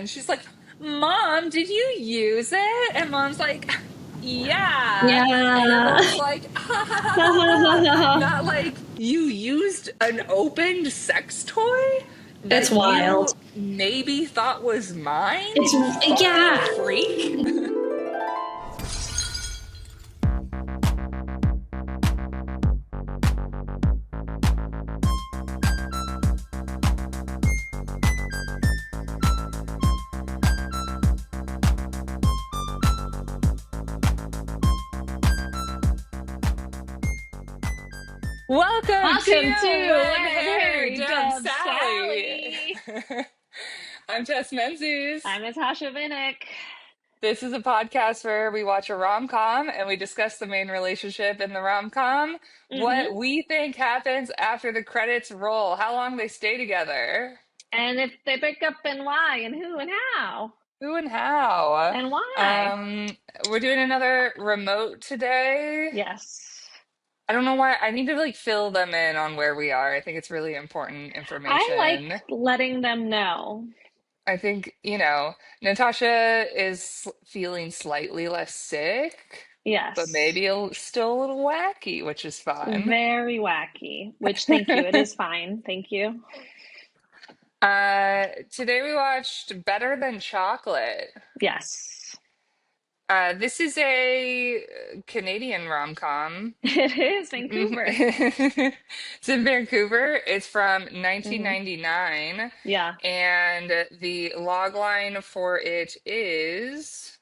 And she's like, Mom, did you use it? And Mom's like, yeah. And Yeah. everyone's like, ha ha ha ha ha. Not like you used an opened sex toy It's that wild. you maybe thought was mine, It's you fucking yeah. freak. Welcome Welcome to to Wet Wet Hair, Hair Dumb Dub Sally. Sally. I'm Jess Menzies. I'm Natasha Vinnick. This is a podcast where we watch a rom-com and we discuss the main relationship in the rom-com, what hmm we think happens after the credits roll, how long they stay together, And if they break up, and why, and who, and how, who and how. and why? Um, we're doing another remote today. Yes. I don't know why. I need to like fill them in on where we are. I think it's really important I like information. letting them know. I think, Natasha is feeling slightly less sick, but Yes. maybe still a little wacky, which is fun. Very wacky, which thank you. It is fine. Thank you. Today we watched Better Than Chocolate. Yes. This is a Canadian rom-com. It is Vancouver. It's in Vancouver. It's from hmm 1999, Yeah. and the log line for it is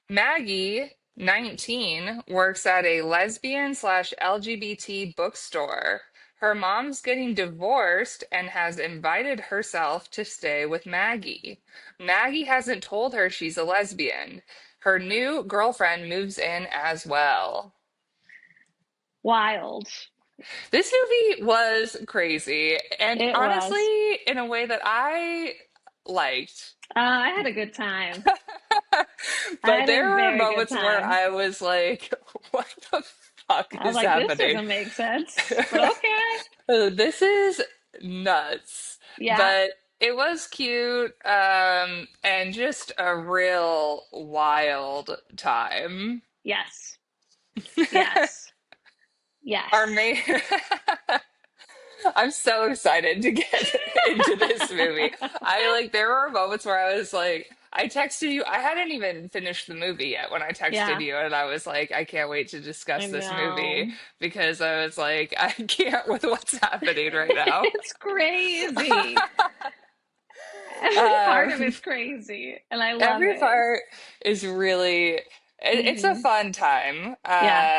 Maggie, 19, works at a lesbian slash LGBT bookstore. Her mom's getting divorced and has invited herself to stay with Maggie. Maggie hasn't told her she's a lesbian. Her new girlfriend moves in as well. Wild. This movie was crazy, and It was. honestly, in a way that I liked. I had a good time. I But had there a were very good moments where time. I was like, what the fuck I was is like, this happening? doesn't make sense, but okay. This is nuts. Yeah. But it was cute, and just a real wild time. Yes. Yes. Our Yes. main I'm so excited to get into this movie. I like there were moments where I was like, I texted you. I hadn't even finished the movie yet when I texted Yeah. you, and I was like, I can't wait to I discuss this movie know. because I was like, I can't with what's happening right now. It's crazy. Every part of Um, it's crazy, and I love every it. part is really, it's a hmm fun time. Yeah.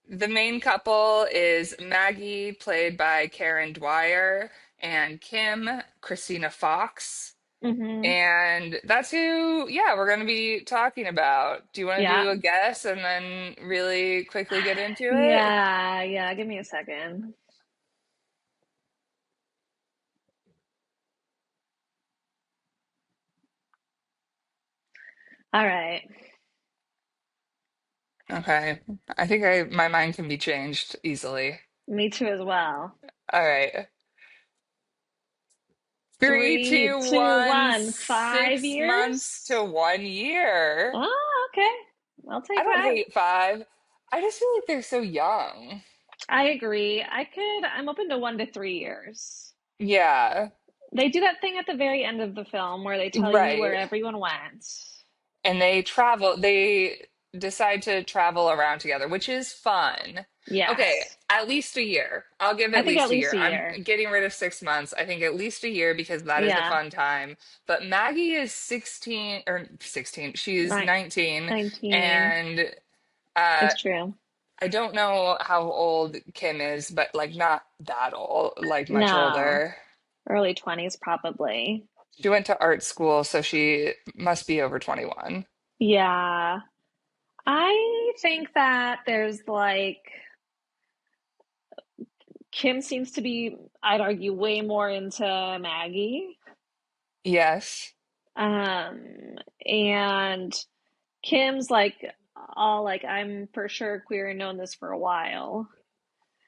The main couple is Maggie, played by Karen Dwyer, and Kim, Christina Fox. hmm And that's who, yeah, we're going to be talking about. Do you want to Yeah. do a guess and then really quickly get into it? Yeah. Yeah. Give me a second. All right. Okay. I think my mind can be changed easily. Me too as well. All right. Three, Three, two, two, one, one. 6 months years. to 1 year. Oh, okay. I'll I take don't that. hate five. I just feel like they're so young. I agree. I'm open to 1 to 3 years. Yeah, They do that thing at the very end of the film where they tell you where right. everyone went. And they decide to travel around together, which is fun. Okay, Yes. at least a year. I'll give I at think at least a least year. a I'm year. getting rid of 6 months. I think at least a year because that is a Yeah. fun time. But Maggie is 16 or 16. She's Ni 19 19. and uh It's true. I don't know how old Kim is, but like not that old, like much No. older. Early 20s probably. She went to art school, so she must be over 21. Yeah. I think that there's like Kim seems to be, I'd argue, way more into Maggie. Yes. And Kim's like all like, I'm for sure queer and known this for a while.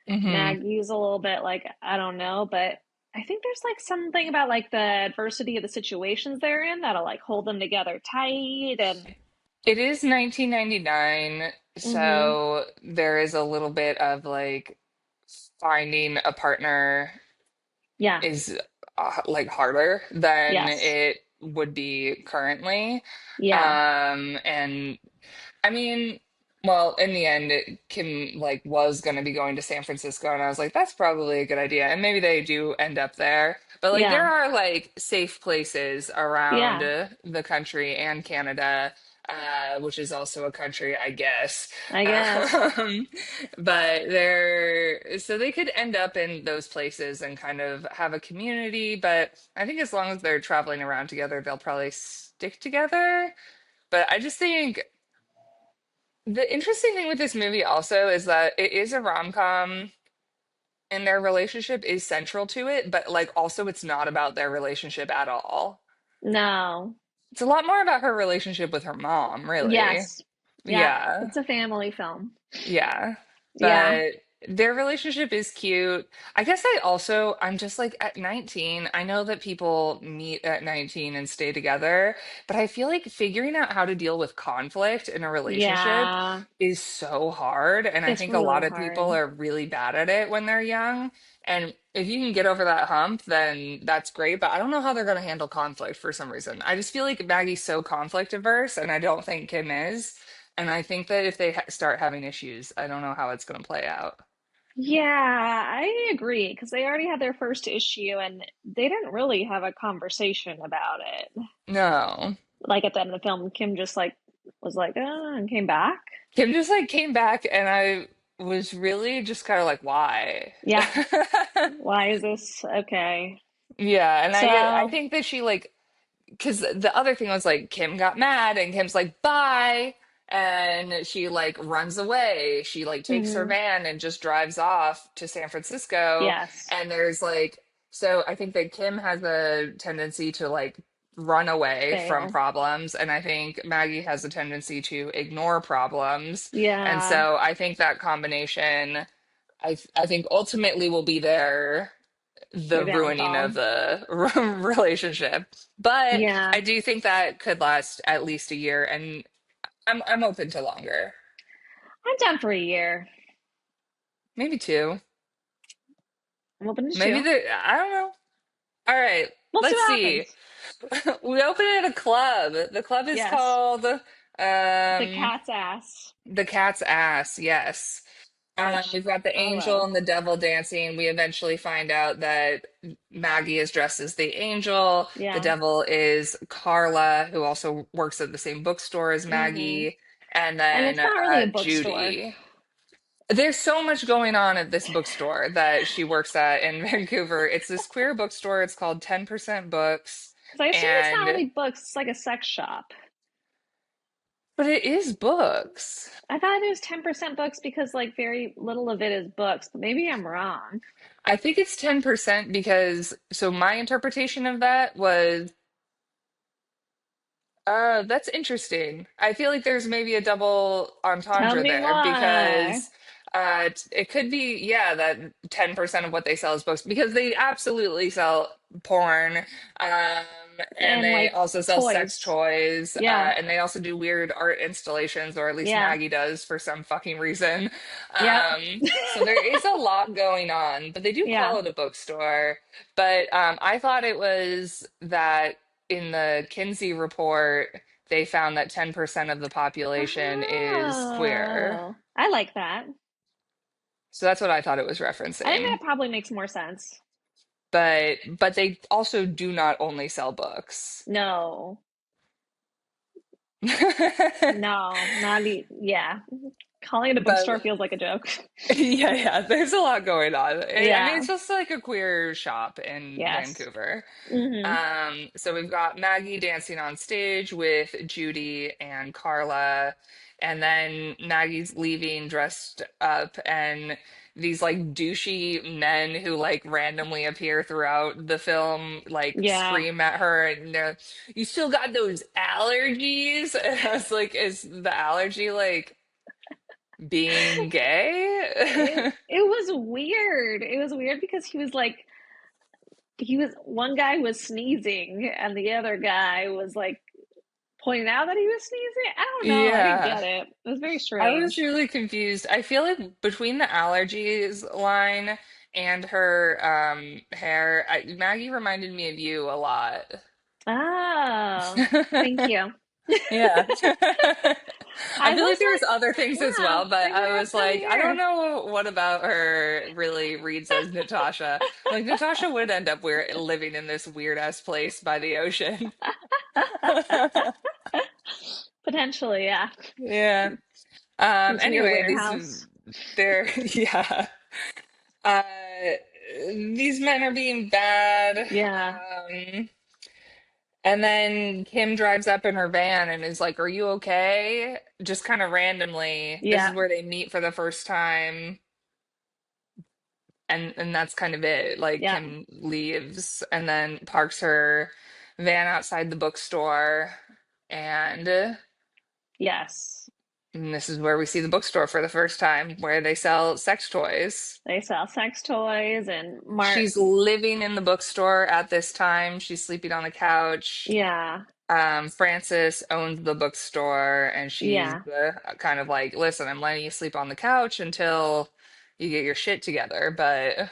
Hmm. Maggie's a little bit like, I don't know, but I think there's like something about like the adversity of the situations they're in that'll like hold them together tight and It is 1999, mm-hmm. so there is a little bit of like finding a partner Yeah. is like harder than Yes. it would be currently. Yeah. And I mean, well, in the end, Kim like was going to be going to San Francisco, and I was like, that's probably a good idea. And maybe they do end up there. But like, there Yeah. are like safe places around Yeah. the country and Canada, which is also a country, I guess. I guess. Um, but so they could end up in those places and kind of have a community. But I think as long as they're traveling around together, they'll probably stick together. But I just think. The interesting thing with this movie also is that it is a rom-com and their relationship is central to it, but like also it's not about their relationship at all. No. It's a lot more about her relationship with her mom, really. Yes. Yeah. Yeah. It's a family film. Yeah. Yeah. But their relationship is cute. I guess I'm just like at 19, I know that people meet at 19 and stay together, but I feel like figuring out how to deal with conflict in a relationship Yeah. is so hard. And I It's think a really lot of people hard. are really bad at it when they're young. And if you can get over that hump, then that's great. But I don't know how they're going to handle conflict for some reason. I just feel like Maggie's so conflict averse, and I don't think Kim is. And I think that if they start having issues, I don't know how it's going to play out. Yeah, I agree because they already had their first issue and they didn't really have a conversation about it. No. Like at the end of the film, Kim just like was like, and came back. Kim just like came back and I was really just kind of like, why? Yeah. Why is this okay? Yeah, and I So, think that she like because the other thing was like Kim got mad and Kim's like bye and she like runs away. She like takes her mhm, van and just drives off to San Francisco. yes, And there's like so I think that Kim has a tendency to like run away from fail. problems and I think Maggie has a tendency to ignore problems. And Yeah, so I think that combination I think ultimately will be the their ruining of downfall. the relationship. But Yeah, I do think that could last at least a year, and I'm open to longer. I'm down for a year. Maybe two. I'm open to Maybe two. I don't know. All right, We'll see let's what see. happens. We open at a club. The club is Yes, called the cat's ass, The Cat's Ass. Yes. which We've got the oh angel well. and the devil dancing. We eventually find out that Maggie is dressed as the angel. The Yeah. devil is Carla, who also works at the same bookstore as Hmm. Maggie. And And then it's not really a bookstore. Judy. There's so much going on at this bookstore that she works at in Vancouver. It's this queer bookstore. It's called 10% Books. Because I assume it's not And, really books, it's like a sex shop. but it is books. I thought it was 10% books because like very little of it is books, but maybe I'm wrong. I think it's 10% because, so my interpretation of that was that's interesting. I feel like there's maybe a double Tell entendre me there why. because it could be, yeah, that 10% of what they sell is books because they absolutely sell porn, um, and And they like also sell sex toys. toys, Yeah. and they also do weird art installations, or at least Yeah. Maggie does for some fucking reason. Yep. So there is a lot going on, but they do call Yeah. it a bookstore. But I thought it was that in the Kinsey report, they found that 10% of the population is queer. Oh, I like that. So that's what I thought it was I think referencing. that probably makes more sense. But they also do not only sell books. No. No, not yeah. Calling it a bookstore But feels like a joke. yeah, yeah, there's a lot going on. I mean, Yeah. it's just like a queer shop in Yes. Vancouver. Mm-hmm. So we've got Maggie dancing on stage with Judy and Carla, and then Maggie's leaving dressed up, and these like douchey men who like randomly appear throughout the film like Yeah. scream at her and they're you still got those allergies? And I was like, is the allergy like being gay? It was weird. It was weird because he was like one guy was sneezing and the other guy was like pointing out that he was sneezing. I don't know. I didn't Yeah. get it. It was very I was strange. really confused. I feel like between the allergies line and her hair, Maggie reminded me of you a lot. Oh, thank you. Yeah. I I feel was like there was other like, things as yeah, well, but bring I her up was to like, I don't here. know what about her really reads as Natasha. Like Natasha would end up living in this weird ass place by the ocean. Potentially, yeah. Yeah. This weird Anyway, warehouse. they're yeah. Uh these men are being bad. Yeah, And then Kim drives up in her van and is like, "Are you okay?" Just kind of randomly. This is yeah, where they meet for the first time, and that's kind of it. Like yeah. Kim leaves and then parks her van outside the bookstore, and Yes. and this is where we see the bookstore for the first time, where they sell sex toys. They sell sex toys and She's living in the bookstore at this time. She's sleeping on the couch. yeah, Frances owns the bookstore, and she's yeah. kind of like, listen, I'm letting you sleep on the couch until you get your shit together. But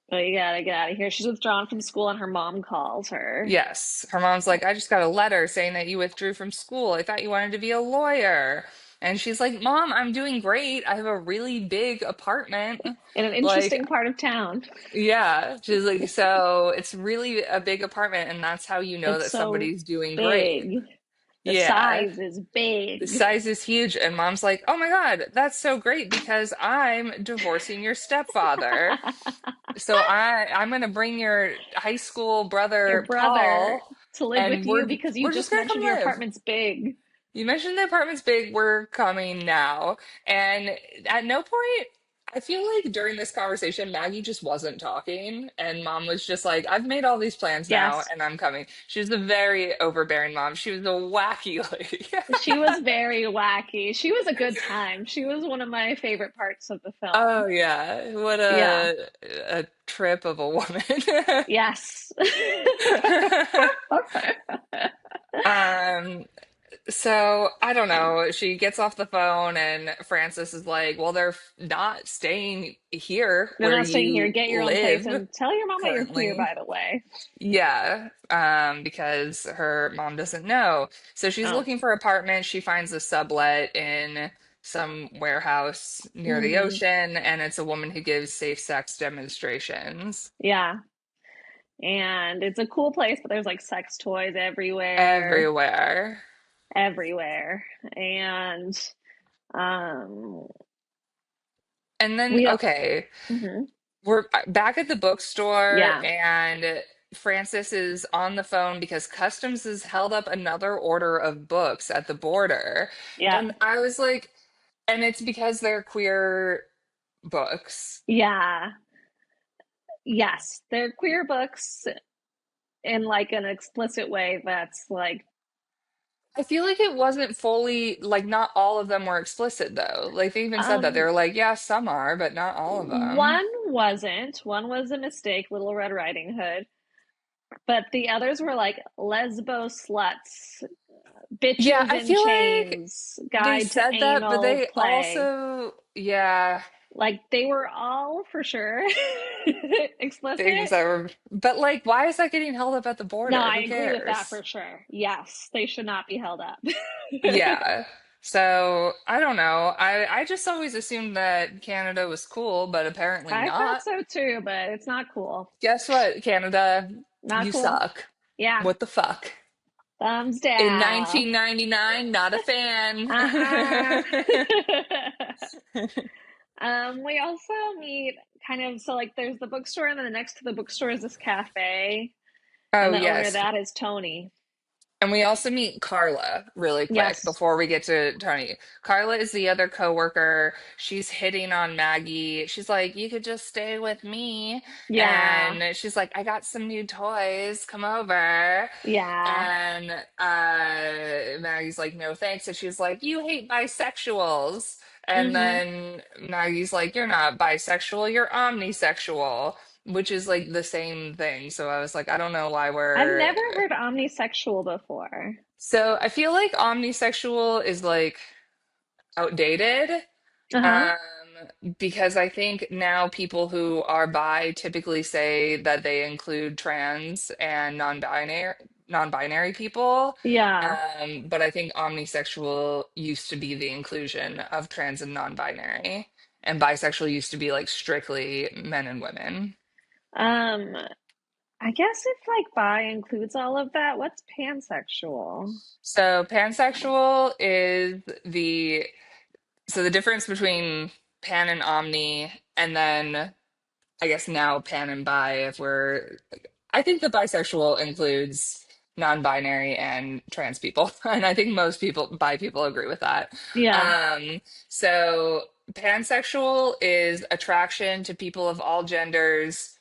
But you gotta get out of here. She's withdrawn from school and her mom calls her. yes, her mom's like, I just got a letter saying that you withdrew from school. I thought you wanted to be a lawyer. And she's like, Mom, I'm doing great. I have a really big apartment. In an Like, interesting part of town. yeah, she's like, so it's really a big apartment, and that's how you know It's that so somebody's doing great. big. The Yeah. size is The big. size is huge, and mom's like, "Oh my God, that's so great because I'm divorcing your stepfather. So I'm gonna bring your high school Your brother brother Paul, to live with and you because you we're just just gonna come mentioned your live. apartment's big. You mentioned the apartment's big, we're coming now." And at no point, I feel like during this conversation, Maggie just wasn't talking, and mom was just like, "I've made all these plans now, Yes, and I'm coming." She was a very overbearing mom. She was a wacky lady. she was very wacky. She was a good time. She was one of my favorite parts of the Oh film. yeah, what Yeah. a trip of a woman. Yes. Um, so I don't know. She gets off the phone and Francis is like, "Well, they're not staying here They're where not staying here. you Get your own place live and tell your mom that you're here, currently." by the way. Yeah, because her mom doesn't know. So she's Oh. looking for apartments. She finds a sublet in some warehouse near the Hmm. ocean, and it's a woman who gives safe sex demonstrations. Yeah. And it's a cool place, but there's like sex toys everywhere, Everywhere. everywhere. And um And then, we okay, hmm we're back at the bookstore, yeah. and Francis is on the phone because Customs has held up another order of books at the border. Yeah. And I was like, and it's because they're queer books. Yeah. Yes. They're queer books in like an explicit way that's like I feel like it wasn't fully, like, not all of them were explicit, though. Like, they even said that. They um were like, yeah, some are, but not all of them. one wasn't. One was a mistake, Little Red Riding Hood, but the others were like lesbo sluts, Yeah, bitches I in feel like chains, they guide to said that, but anal they play. also, yeah. Like they were all for sure Things explicit. that were, but like, why is that getting held up at the No, border? I Who agree with that cares? for sure. Yes, they should not be held up. Yeah. So I don't know. I just always assumed that Canada was cool, but apparently I thought not. so too, but it's not cool. Guess what, Canada? Not You cool. suck. Yeah, What the fuck? thumbs In down. 1999, not a fan. Uh-uh. We also meet kind of so like there's the bookstore, and then the next to the bookstore is this cafe, and Oh, the owner of yes. that is Tony. And we also meet Carla really quick Yes. before we get to Tony. Carla is the other coworker. She's hitting on Maggie. She's like, "You could just stay with me." Yeah. And she's like, "I got some new toys. Come over." Yeah. And Maggie's like, "No thanks." And she's like, "You hate bisexuals." And Mm-hmm. then Maggie's like, "You're not bisexual, you're omnisexual." which is like the same thing. So I was like, I don't know why I've we're. never heard omnisexual before. So I feel like omnisexual is like outdated. Uh-huh. Because I think now people who are bi typically say that they include trans and non-binary people. Yeah. But I think omnisexual used to be the inclusion of trans and non-binary, and bisexual used to be like strictly men and women. Um, I guess if like bi includes all of that, what's pansexual? So pansexual is the difference between pan and omni, and then I guess now pan and bi if we're I think the bisexual includes non-binary and trans people. And I think most people bi people agree with that. Yeah. So pansexual is attraction to people of all genders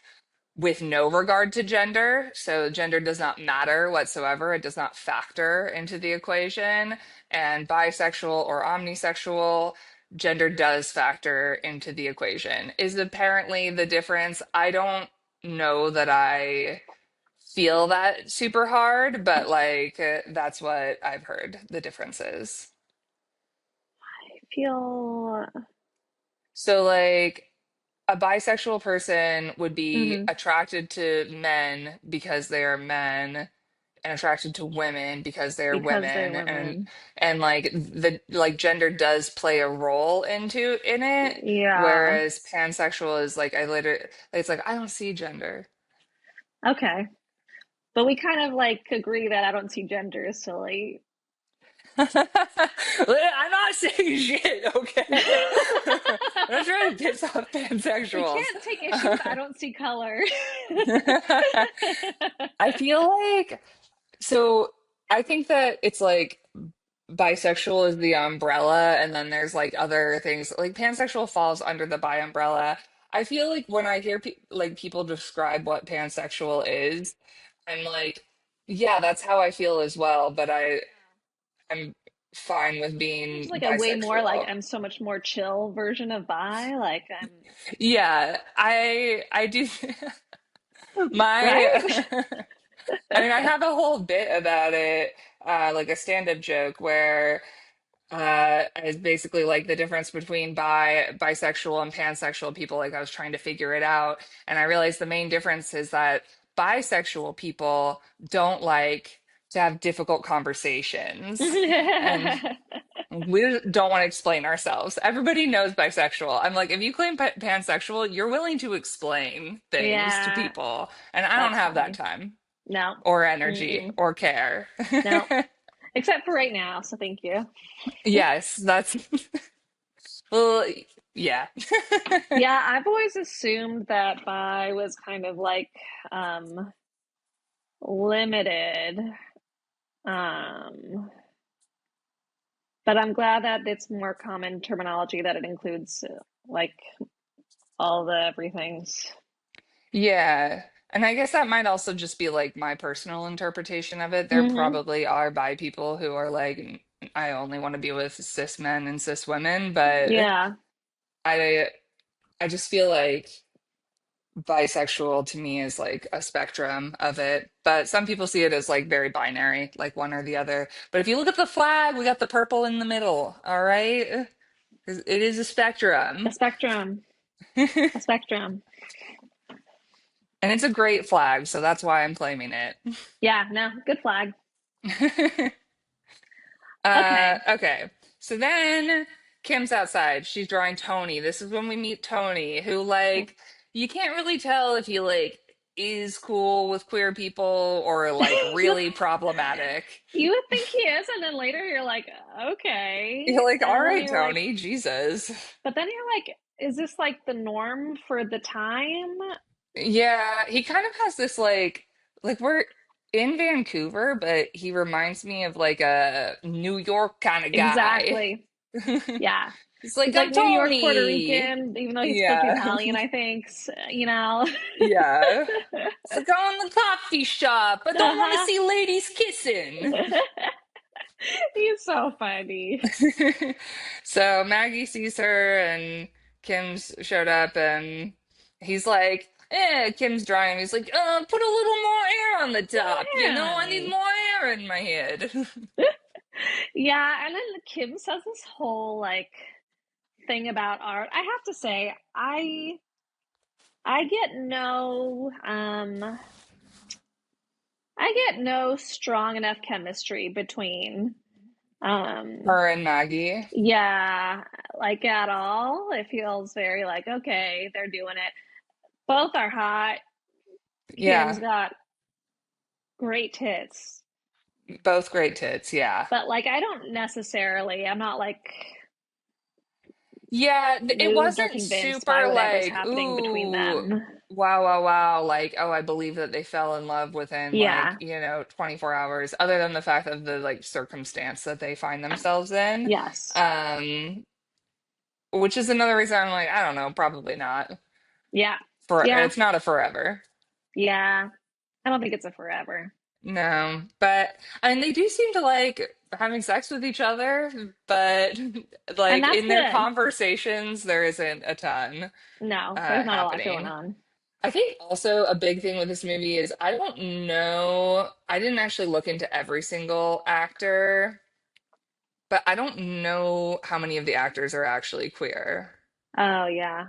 with no regard to gender. So gender does not matter whatsoever. It does not factor into the equation. And bisexual or omnisexual, gender does factor into the equation. Is apparently the difference. I don't know that I feel that super hard, but like that's what I've heard the difference is. I feel So like a bisexual person would be mhm, attracted to men because they are men and attracted to women because they're because they're women, and women. like the like gender does play a role in it, Yeah. whereas pansexual is like I literally it's like I don't see gender. Okay. But we kind of like agree that I don't see gender as silly. I'm not saying shit, okay? I'm not trying to piss off We pansexuals. can't take issue with I don't see color. I feel like so I think that it's like bisexual is the umbrella, and then there's like other things like pansexual falls under the bi umbrella. I feel like when I hear pe like people describe what pansexual is, I'm like, yeah, that's how I feel as well, but I'm fine with Seems being like a way more like bisexual. I'm so much more chill version of bi. Like I'm Yeah, I do my right. I mean I have a whole bit about it, like a stand-up joke where is basically like the difference between bisexual and pansexual people. Like I was trying to figure it out, and I realized the main difference is that bisexual people don't like to have difficult conversations, and we don't want to explain ourselves. Everybody knows bisexual. I'm like, if you claim pansexual, you're willing to explain things to Yeah, people, and I don't that's have that funny. time No. or energy Mm-mm. or care. No. Except for right now, so thank you. Yes, that's well, yeah. Yeah, I've always assumed that bi was kind of like limited. Um but I'm glad that it's more common terminology that it includes like all the everythings. Yeah. And I guess that might also just be like my personal interpretation of it. There Hmm. probably are bi people who are like, I only want to be with cis men and cis women, but Yeah. I I just feel like bisexual to me is like a spectrum of it. But some people see it as like very binary, like one or the other. But if you look at the flag, we got the purple in the middle, all right? 'Cause it is a A spectrum. spectrum. A spectrum. And it's a great flag, so that's why I'm claiming it. Yeah, no, good flag. Okay. Okay. So then Kim's outside. She's drawing Tony. This is when we meet Tony, who like you can't really tell if he like is cool with queer people or like you really problematic. you would think he is, and then later you're like, You're okay. like, all And then right, you're like, Tony, Jesus. but then you're like, is this like the norm for the time? Yeah, he kind of has this like we're in Vancouver, but he reminds me of like a New York kind of guy. Exactly. Yeah. He's like, He's I'm like New York, Puerto Tony. Rican, even though he spoke Yeah. Italian, I think, you know. Yeah. It's like, I'm in the coffee shop. I don't want to Uh-huh. see ladies kissing. He's so funny. So Maggie sees her and Kim's showed up and he's like, Kim's drawing. He's like, put a little more air on the top. You know, I need Yeah. more air in my head. Yeah, and then Kim says this whole like thing about art. I have to say, I get no I get no strong enough chemistry between um Her and Maggie. yeah, like at all. It feels very like okay, they're doing it. Both are hot. Kim's Yeah, got great tits. both great tits. Yeah. But like I don't necessarily, I'm not like Yeah, it moved or wasn't convinced by super whatever's like, happening between ooh, them. wow, wow, wow. Like, oh, I believe that they fell in love within like, Yeah. 24 hours, other than the fact of the like circumstance that they find themselves in. Yes. Um, which is another reason I'm like, I don't know, probably not. Yeah. Yeah. It's not a forever. Yeah. I don't think it's a forever. No, but I mean, they do seem to like having sex with each other, but And like that's in their good. conversations, there isn't a ton No, there's not a lot going happening. on. I think also a big thing with this movie is I don't know, I didn't actually look into every single actor, but I don't know how many of the actors are actually queer. Oh, yeah.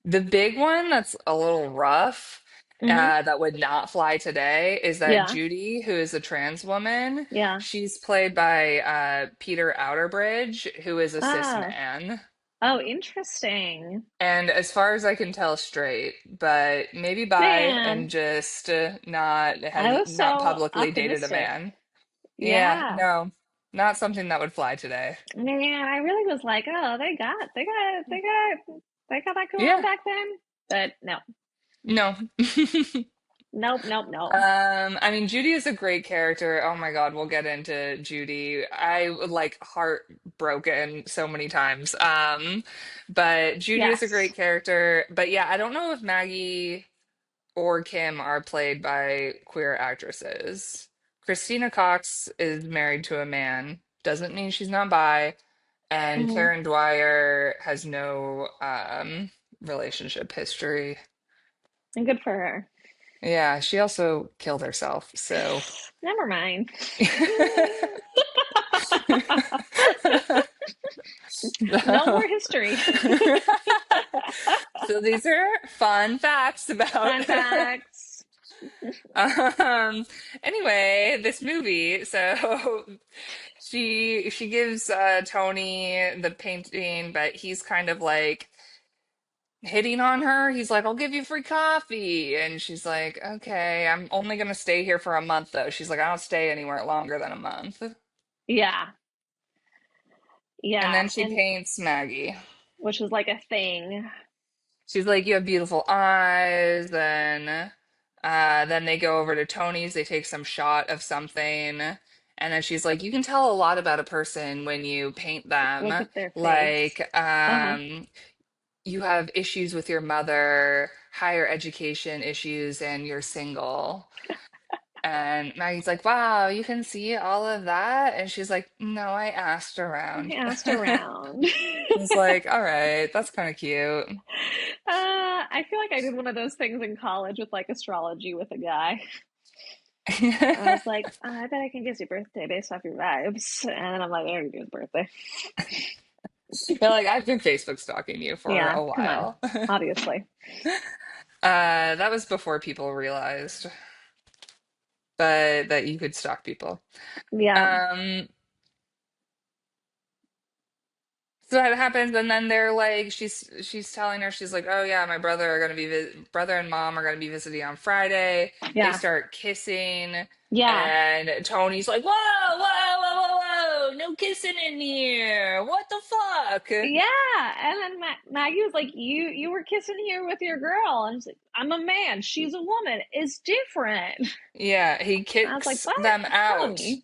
The big one that's a little rough, Mm-hmm. that would not fly today is that Yeah. Judy, who is a trans woman, Yeah. she's played by Peter Outerbridge, who is a cis Oh. man. Oh, interesting. And as far as I can tell, straight, but maybe bi Man, and just not I has was not so publicly dated a optimistic. man. Yeah, Yeah. no, not something that would fly today. Man, I really was like, oh, they got that going on Yeah, back then. But no. no. Nope, nope, nope. I mean, Judy is a great character. Oh my God, we'll get into Judy. I like heartbroken so many times. But Judy is a Yes. great character. But yeah, I don't know if Maggie or Kim are played by queer actresses. Christina Cox is married to a man, doesn't mean she's not bi, and Hmm. Karen Dwyer has no relationship history. And good for her. Yeah, she also killed herself, so Never mind. No more so, history. so these are fun facts about Fun facts. um anyway, this movie. So she gives Tony the painting, but he's kind of like hitting on her. He's like, I'll give you free coffee. And she's like, okay, I'm only gonna stay here for a month though. She's like, I don't stay anywhere longer than a month. Yeah. And Yeah. then she And paints Maggie. which is like a thing. She's like, you have beautiful eyes. And then they go over to Tony's. They take some shot of something. And then she's like, you can tell a lot about a person when you paint Look them. at their face. Like, Uh-huh. you have issues with your mother, higher education issues, and you're single. And Maggie's like, wow, you can see all of that? And she's like, no, I asked I around. asked around. It's like, all right, that's kind of cute. I feel like I did one of those things in college with like astrology with a guy. I was like, I bet I can guess your birthday based off your vibes. And then I'm like, I already knew his birthday. You're like, I've been Facebook stalking you for Yeah, a come on. while. Obviously. That was before people realized, but that you could stalk people. Yeah. Um, so that happens, and then they're like, she's telling her, she's like, oh yeah, my brother are gonna be brother and mom are gonna be visiting on Friday. They Yeah. start kissing, Yeah. and Tony's like, whoa, whoa, whoa, whoa, whoa, no kissing in here. What the fuck? Yeah. And then Maggie was like, you were kissing here with your girl. And she's like, I'm a man. She's a woman. It's different. Yeah, he I was like, kicks what? them out. Tony.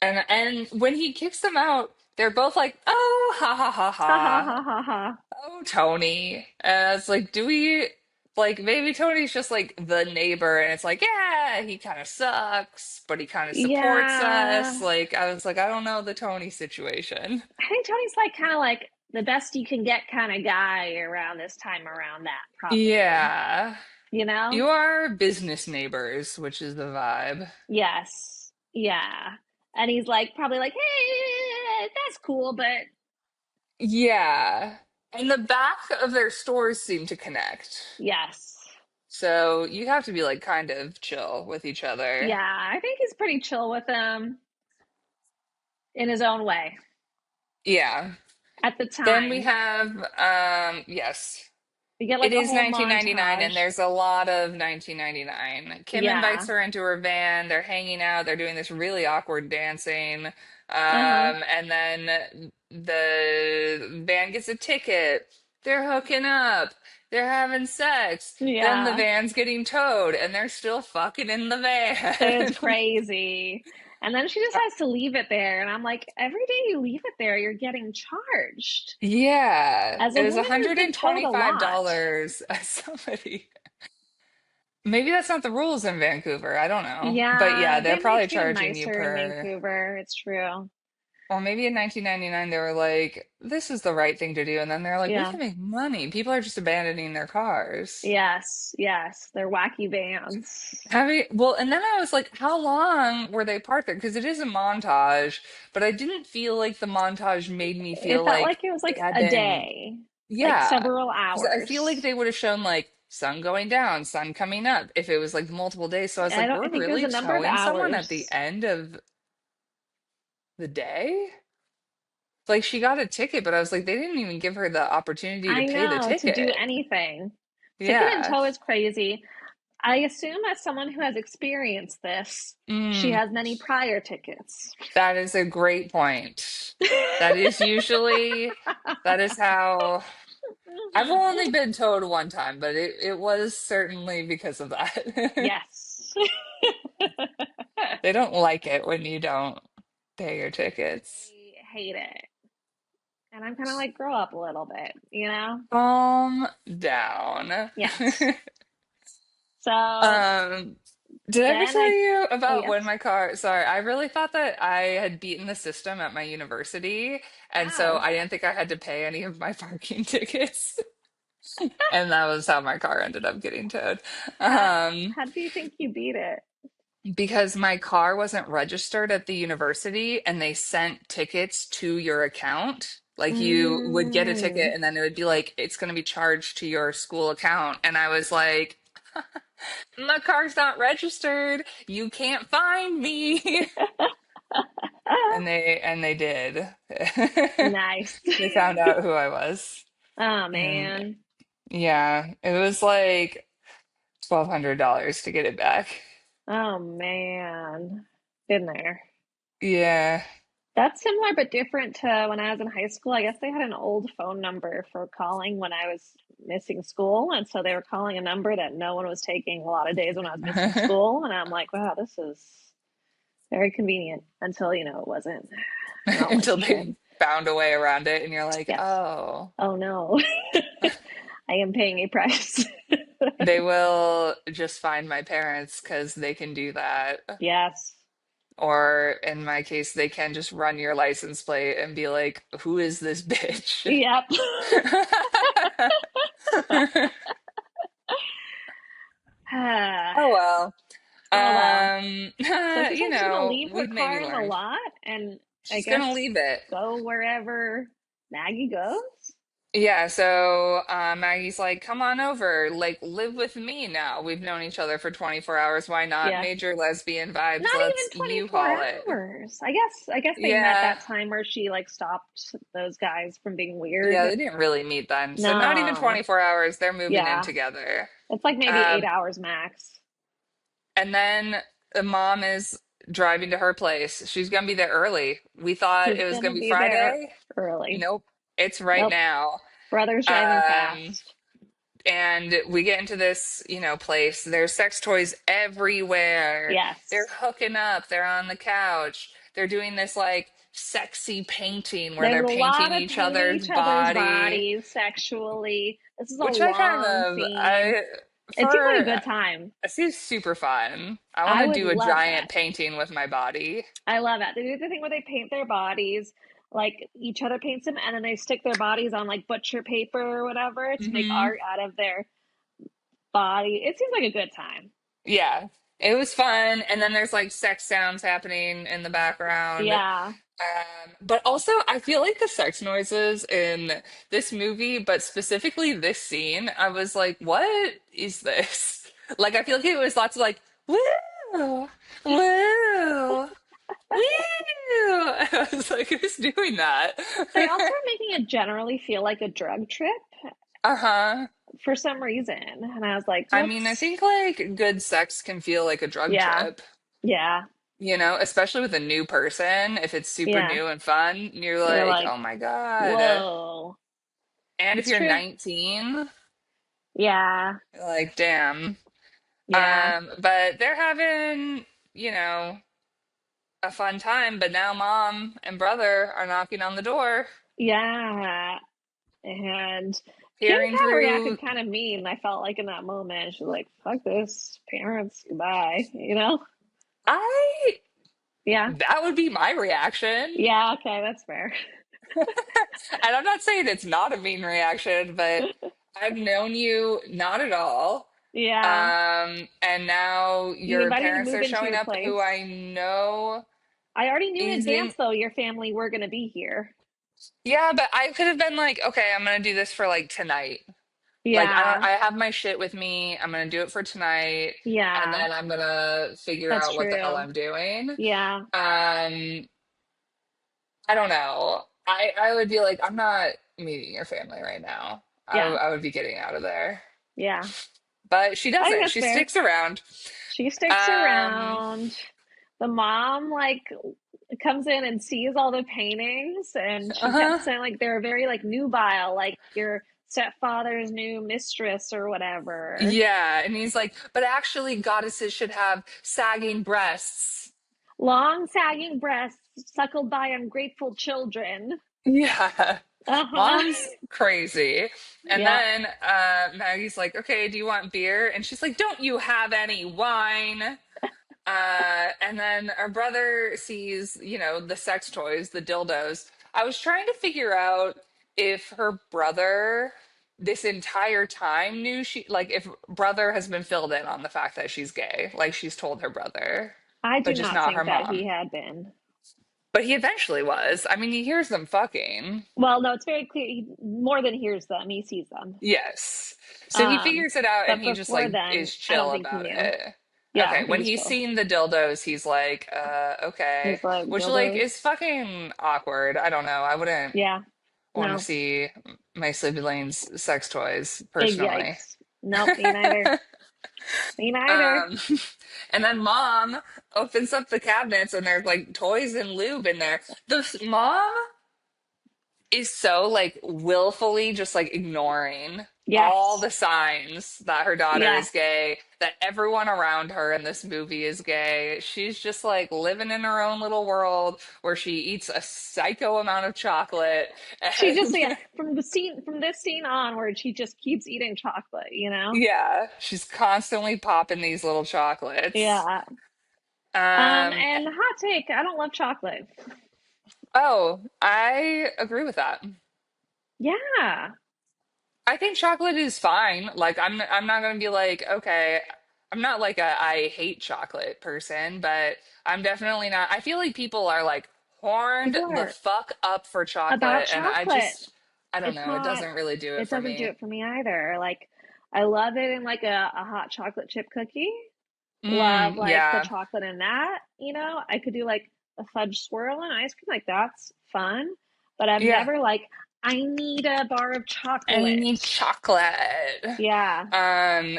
And when he kicks them out, they're both like, "Oh, ha ha ha Ha ha ha. ha ha ha. Oh, Tony." And it's like, do we like maybe Tony's just like the neighbor and it's like, yeah, he kind of sucks, but he kind of supports us. Yeah. Like I was like, I don't know the Tony situation. I think Tony's like kind of like the best you can get kind of guy around this time around that, probably. Yeah. You know? You are business neighbors, which is the vibe. Yes. Yeah. And he's like, probably like, hey, that's cool, but Yeah. And the back of their stores seem to connect. yes. So you have to be like kind of chill with each other. Yeah, I think he's pretty chill with them in his own way Yeah. at the Then we time. have yes. We get It like a is whole 1999 and montage. there's a lot of 1999. Kim invites Yeah. her into her van. They're hanging out. They're doing this really awkward dancing. Uh-huh. And then the van gets a ticket. They're hooking up. They're having sex. Then the Yeah. van's getting towed and they're still fucking in the It's van. crazy. And then she just has to leave it there. And I'm like, every day you leave it there, you're getting charged. Yeah, As it a was woman who's been towed a lot. $125. Somebody. Maybe that's not the rules in Vancouver. I don't know. But yeah, Yeah, they're they might probably treat him charging you nicer in per, Vancouver. It's true. or maybe in 1999 they were like, this is the right thing to do. And then they're like, we Yeah. can make money. People are just abandoning their cars. Yes. Yes. They're wacky vans. Well, and then I was like, how long were they parked there? Because it is a montage, but I didn't feel like the montage made me It feel felt like like it was it like had a been, day, like yeah. several Because I feel like hours. they would have shown like sun going down, sun coming up if it was like multiple days. So I was like, I we're think it was really a number of towing someone at the hours. end of the day? Like she got a ticket, but I was like, they didn't even give her the opportunity to I pay the know, to do ticket. anything. Ticket in Yeah. tow is crazy. I assume as someone who has experienced this, she Mm, has many prior tickets. that is a great point. That is usually, that is how I've only been towed one time, but it was certainly because of that. Yes. They don't like it when you don't pay your tickets. I hate it. And I'm kind of like, grow up a little bit, you know? Calm down. Yes. So Um, did I ever then tell I, you oh, about when yes. my car, sorry, I really thought that I had beaten the system at my university, and so Wow. I didn't think I had to pay any of my parking tickets. And that was how my car ended up getting towed. How, Um, how do you think you beat it? because my car wasn't registered at the university and they sent tickets to your account. Like you would get a ticket Mm. and then it would be like, it's going to be charged to your school account. And I was like, my car's not registered. You can't find me. And they did. Nice. They found out who I was. Oh And man. yeah, it was like $1,200 to get it back. Oh man. Been there. Yeah. That's similar but different to when I was in high school. I guess they had an old phone number for calling when I was missing school. And so they were calling a number that no one was taking a lot of days when I was missing school. And I'm like, wow, this is very convenient until, it wasn't. And all went Until to they shit. found a way around it and you're like, Yes. oh, Oh no. I am paying a price. they will just find my parents because they can do that. Yes. Or in my case, they can just run your license plate and be like, who is this bitch? Yep. Oh well. Oh well. So she said she's gonna leave her We've maybe car in the learned. lot and I She's gonna guess leave it. go wherever Maggie goes. Yeah, so Maggie's like, come on over, like live with me now. We've known each other for 24 hours. Why not? Yes. Major lesbian vibes. Not Let's even 24 U-Haul it. hours. I guess they met Yeah. that time where she like stopped those guys from being weird. Yeah, they didn't really meet then. So not even No. 24 hours, they're moving in Yeah. together. It's like maybe eight Um, hours max. and then the mom is driving to her place. She's gonna be there early. We thought She's it was gonna gonna be be there Friday. early. Nope, it's right Nope. now. Brother's driving Um, fast. and we get into this, place. There's sex toys everywhere. They're Yes. hooking up. They're on the couch. They're doing this like sexy painting where There's they're a lot painting of each painting other's each other's body, bodies sexually. This is a which I kind long of scene. It seems like a for good time. it seems super fun. I want I to would do a love that. giant painting with my body. I love that. They do the thing where they paint their bodies. like each other paints them, and then they stick their bodies on like butcher paper or whatever to make Hmm. art out of their body. It seems like a good time. Yeah, it was fun. And then there's like sex sounds happening in the background. Yeah. But also, I feel like the sex noises in this movie, but specifically this scene, I was like, what is this? Like, I feel like it was lots of like, woo, woo, woo. I was like, who's doing that? They also are making it generally feel like a drug trip Uh-huh. for some reason. And I was like, I mean, I what's, think like good sex can feel like a drug yeah, trip. yeah, Especially with a new person, if it's super yeah. new and fun, you're You're like, like, oh my God. whoa, And if it's you're true. 19, Yeah, you're like, damn. yeah, But they're having, you know, a fun time, but now mom and brother are knocking on the door, yeah. And Kim peering kind of reacted through. kind of mean, I felt like in that moment. She's like, fuck this, parents, goodbye, you know? I Yeah, That would be my reaction. yeah, okay, that's fair. And I'm not saying it's not a mean reaction, but I've known you not at all. Yeah, And now you your invited me to parents move are into showing your up who place. I know I already knew in is in. advance, though, your family were going to be here. Yeah, but I could have been like, okay, I'm gonna do this for like tonight. Like Yeah, I have my shit with me. I'm gonna do it for tonight, and yeah, then I'm gonna figure that's out what the hell true. I'm doing. Yeah, Um, I don't know. I would be like, I'm not meeting your family right now. yeah, I would be getting out of there. yeah. But she I think doesn't. that's She fair. sticks around. She sticks Um, around. The mom, like, comes in and sees all the paintings, and she kept uh-huh. saying, like, they're very, like, nubile, like your stepfather's new mistress or whatever. Yeah, and he's like, but actually, goddesses should have sagging breasts. Long, sagging breasts suckled by ungrateful children. Yeah. Uh huh. Mom's crazy. And Yeah. then Maggie's like, okay, do you want beer? And she's like, don't you have any wine? And then our brother sees, the sex toys, the dildos. I was trying to figure out if her brother this entire time knew like if brother has been filled in on the fact that she's gay, like she's told her brother, I but do just not not her think that he mom. had been. But he eventually was. I mean, he hears them fucking. Well, no, it's very clear. He more than hears them, he sees them. Yes. So he figures it out and But he just before like then, is I don't chill think he about knew. it. Yeah, Okay, he when was he's chill. seen the dildos, he's like, okay. He's like, Which like dildos. is fucking awkward. I don't know. I wouldn't Yeah, want to no. see my siblings' sex toys Big personally. yikes. Nope, me neither. Me neither. Um, and then mom opens up the cabinets and there's like toys and lube in there. The mom is so like willfully just like ignoring all Yes. the signs that her daughter is Yes. gay, that everyone around her in this movie is gay. She's just like living in her own little world where she eats a psycho amount of chocolate She just, and yeah, from this scene onward, she just keeps eating chocolate, you know? yeah, she's constantly popping these little chocolates. Yeah. Um, And hot take, I don't love chocolate. oh, I agree with that. Yeah. I think chocolate is fine. Like I'm not gonna be like, okay, I'm not like a I hate chocolate person, but I'm definitely not. I feel like people are like horned People the are fuck up for about chocolate, and chocolate. I don't It's know, it not, doesn't really do it it for doesn't do me. it for me either. Like, I love it in like a hot chocolate chip cookie. Love like the Yeah, chocolate in that, you know? I could do like a fudge swirl and ice cream, like that's fun. But I've yeah. never like, I need a bar of I need chocolate. chocolate. Yeah.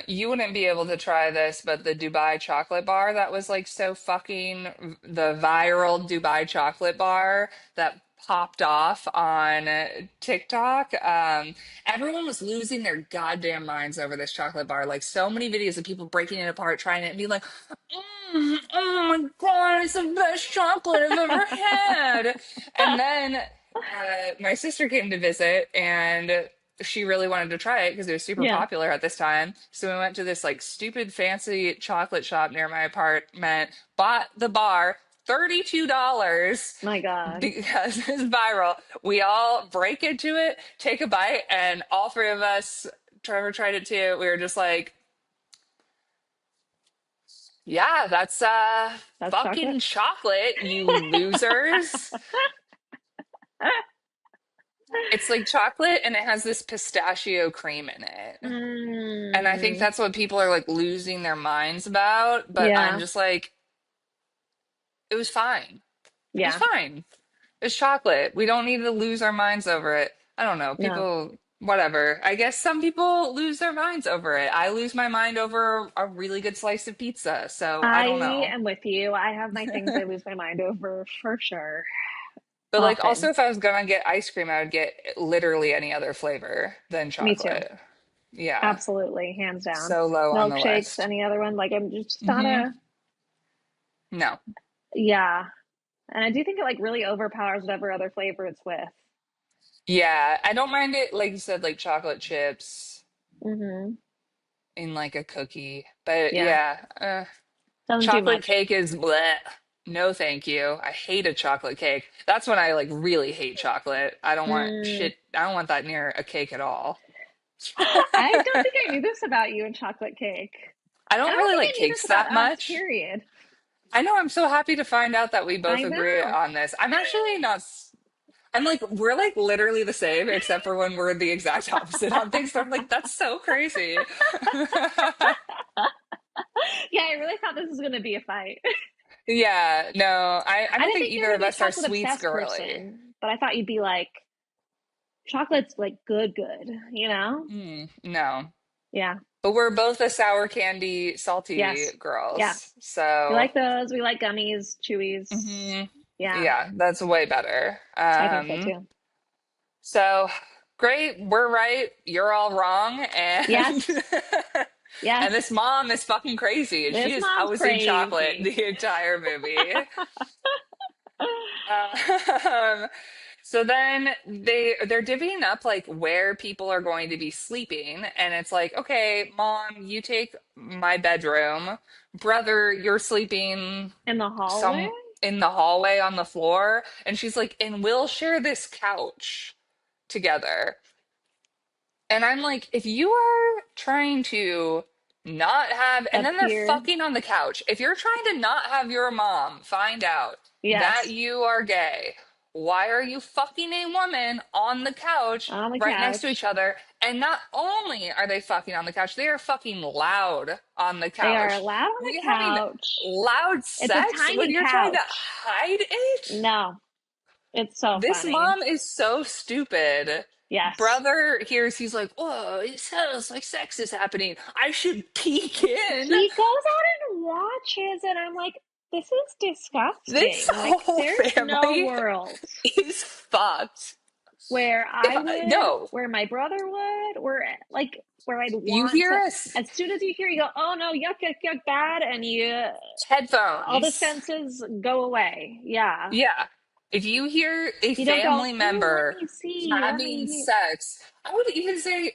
You wouldn't be able to try this, but the Dubai chocolate bar that was like so fucking the viral Dubai chocolate bar that popped off on TikTok. Everyone was losing their goddamn minds over this chocolate bar. Like so many videos of people breaking it apart, trying it, and being like, "Oh my God, it's the best chocolate I've ever had." And then my sister came to visit and she really wanted to try it because it was super Yeah. popular at this time. So we went to this like stupid fancy chocolate shop near my apartment, bought the bar, $32 My God. because it's viral. We all break into it, take a bite, and all three of us, Trevor tried it too. We were just like, yeah, that's That's chocolate. fucking chocolate, you losers. It's like chocolate and it has this pistachio cream in it. And I think Mm, that's what people are like losing their minds about. But I'm yeah. just like, it was fine. It was Yeah. fine. It's chocolate. We don't need to lose our minds over it. I don't know. No. People, whatever. I guess some people lose their minds over it. I lose my mind over a really good slice of pizza. So I don't I know. am with you. I have my things I lose my mind over for sure. But like also Often. if I was gonna get ice cream, I would get literally any other flavor than Me too. chocolate. Yeah. Absolutely. Hands down. So low on the Milkshakes, list. any other one. Like, I'm just not Hmm. a, No. yeah. And I do think it like really overpowers whatever other flavor it's with. Yeah, I don't mind it, like you said, like chocolate chips Hmm. in like a cookie. But Yeah. yeah, Doesn't do chocolate much. cake is bleh. No, thank you. I hate a chocolate cake. That's when I like really hate chocolate. I don't want Mm. shit. I don't want that near a cake at all. I don't think I knew this about you and chocolate cake. I I don't don't really think like I knew this cakes about that us, much. period. I know. I'm so happy to find out that we I both agree know. on this. I'm actually not. I'm like, we're like literally the same, except for when we're the exact opposite on things. So I'm like, that's so crazy. Yeah, I really thought this was going to be a fight. Yeah, no, I I don't didn't think think you were either going of to be a us are chocolate sweets obsessed girly. person, but I thought you'd be like, chocolate's like good, good, you know? No, Yeah. but we're both the sour candy, salty Yes. Yeah. girls. We So, like those. We like gummies, chewies. hmm Yeah, yeah, that's way better. I think so too. So great, we're right, you're all wrong, and Yes. Yes. and this mom is fucking crazy, and she This is mom's housing chocolate crazy. the entire movie. Um, so then they're divvying up like where people are going to be sleeping, and it's like, okay, mom, you take my bedroom. Brother, you're sleeping In the hallway? some in the hallway on the floor. And she's like, and we'll share this couch together. And I'm like, if you are trying to not have, and then they're Appear. fucking on the couch. If you're trying to not have your mom find out that Yes. you are gay, why are you fucking a woman on the couch On the right next to each couch. other? And not only are they fucking on the couch, they are fucking loud on the They are couch. loud on the We having couch. loud It's a sex when tiny you're trying to couch. hide it? No, it's so This funny. mom is so stupid. Yes. Brother hears, he's like, "Whoa, it sounds like sex is happening. I should peek in." He goes out and watches, and I'm like, this is This disgusting. Like, whole there's no family world is fucked. where If I I, would, no, where my brother would, where I'd you want hear to. us, As soon as you hear, you go, oh no, yuck, yuck, yuck, bad, and all the headphones. senses go away. Yeah. Yeah. If you hear a You don't go, family ooh, let member me see, let having me. sex, I would even say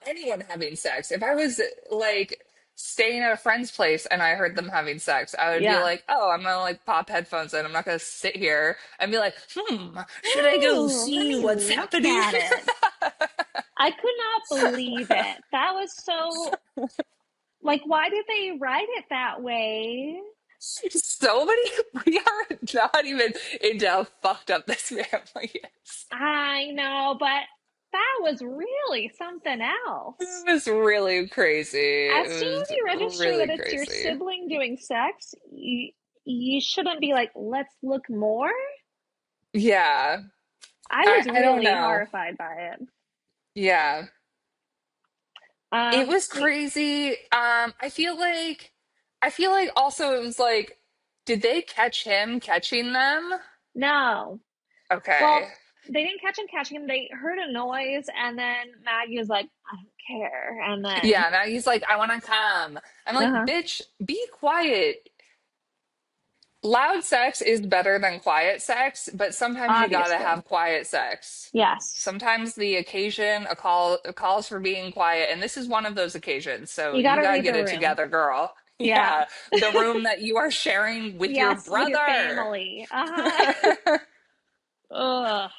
anyone having sex. If I was like staying at a friend's place and I heard them having sex, I would be Yeah. like, oh, I'm gonna like pop headphones in. I'm not gonna sit here and be like, should I go Ooh, let see me what's look happening? at it. I could not believe it. That was so, like, why did they write it that way? So many, we are not even into how fucked up this family is. I know, but that was really something It else. was really crazy. As It soon as was you register that really it's your crazy. sibling doing sex, you shouldn't be like, let's look more. Yeah. I was I don't really know. horrified by it. Yeah. It was We, crazy. I feel like also it was like, did they catch him catching them? no. Okay. Well, they didn't catch him catching him. They heard a noise, and then Maggie was like, I don't care. And then, Yeah, now he's like, I wanna come. I'm like, uh-huh, bitch, be quiet. Loud sex is better than quiet sex, but sometimes you gotta obviously. have quiet sex. Yes. Sometimes the occasion a calls for being quiet, and this is one of those occasions. So You you got to gotta read get the it room. together, girl. Yeah. Yeah, the room that you are sharing with your Yes, with your brother. family. Uh-huh. Ugh.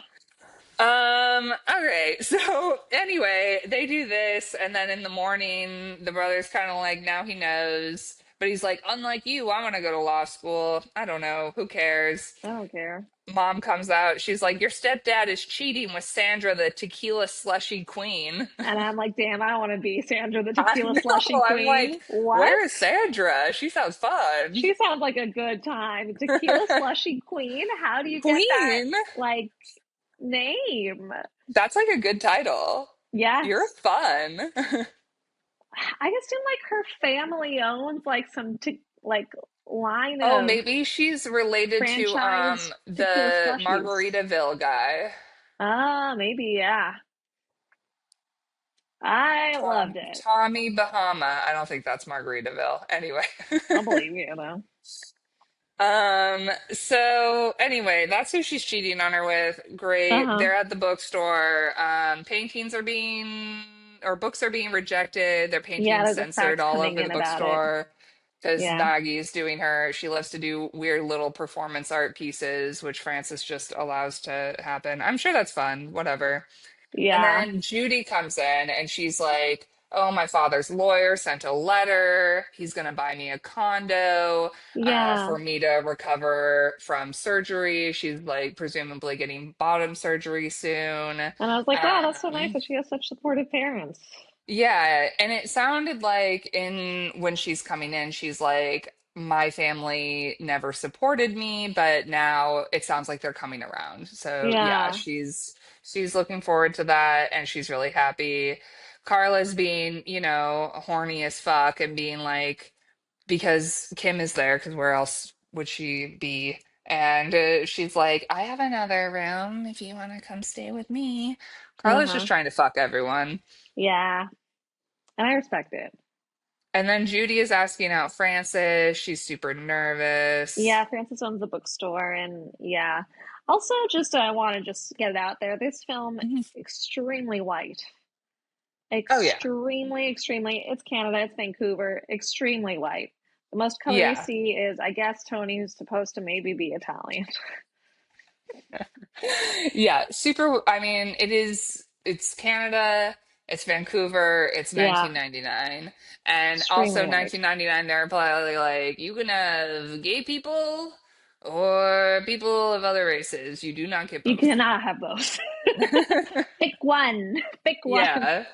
Okay, so anyway, they do this, and then in the morning, the brother's kind of like, now he knows. But he's like, unlike you, I want to go to law school. I don't know, who cares? I don't care. Mom comes out, she's like, your stepdad is cheating with Sandra, the tequila slushy queen. And I'm like, damn, I want to be Sandra the I tequila slushy know, I'm queen. like, What? where is Sandra? She sounds fun. She sounds like a good time. Tequila slushy queen? How do you get that, Queen? like, name? That's like a good title. You're Yes. fun. I assume like her family owns like some like line Oh, of maybe she's related to franchise tequila the slushies. Margaritaville guy. Ah, maybe, yeah. I loved it. Tommy Bahama. I don't think that's Margaritaville. Anyway. I'll believe you, though. So anyway, that's who she's cheating on her with. Great. Uh-huh. They're at the bookstore. Books are being rejected. Their Yeah, paintings there's a censored fax all coming over in the about it. bookstore because Yeah. Maggie's doing she loves to do weird little performance art pieces, which Frances just allows to happen. I'm sure that's fun, whatever. And Yeah. then Judy comes in and she's like, oh, my father's lawyer sent a letter. He's going to buy me a condo Yeah. for me to recover from surgery. She's like, presumably getting bottom surgery soon. And I was like, wow, that's so nice Um, that she has such supportive parents. yeah, and it sounded like when she's coming in, she's like, my family never supported me, but now it sounds like they're coming around. So yeah, Yeah. she's looking forward to that and she's really happy. Carla's being, horny as fuck and being like, because Kim is there, because where else would she be? And she's like, I have another room if you want to come stay with me. Carla's just Uh-huh. trying to fuck everyone. Yeah. And I respect it. And then Judy is asking out Frances. She's super nervous. Yeah, Francis owns a bookstore, and yeah. Also, just I want to just get it out there. This film Mhm. extremely white, Oh yeah. extremely, extremely. It's Canada, it's Vancouver, extremely white. The most color you Yeah. see is, I guess, Tony, who's supposed to maybe be Italian. Yeah, super. I mean, it's Canada, it's Vancouver, it's Yeah, 1999. And also extremely white. 1999, they're probably like, you can have gay people or people of other races. You do not get You both. cannot have both. Pick one. Pick one. Yeah.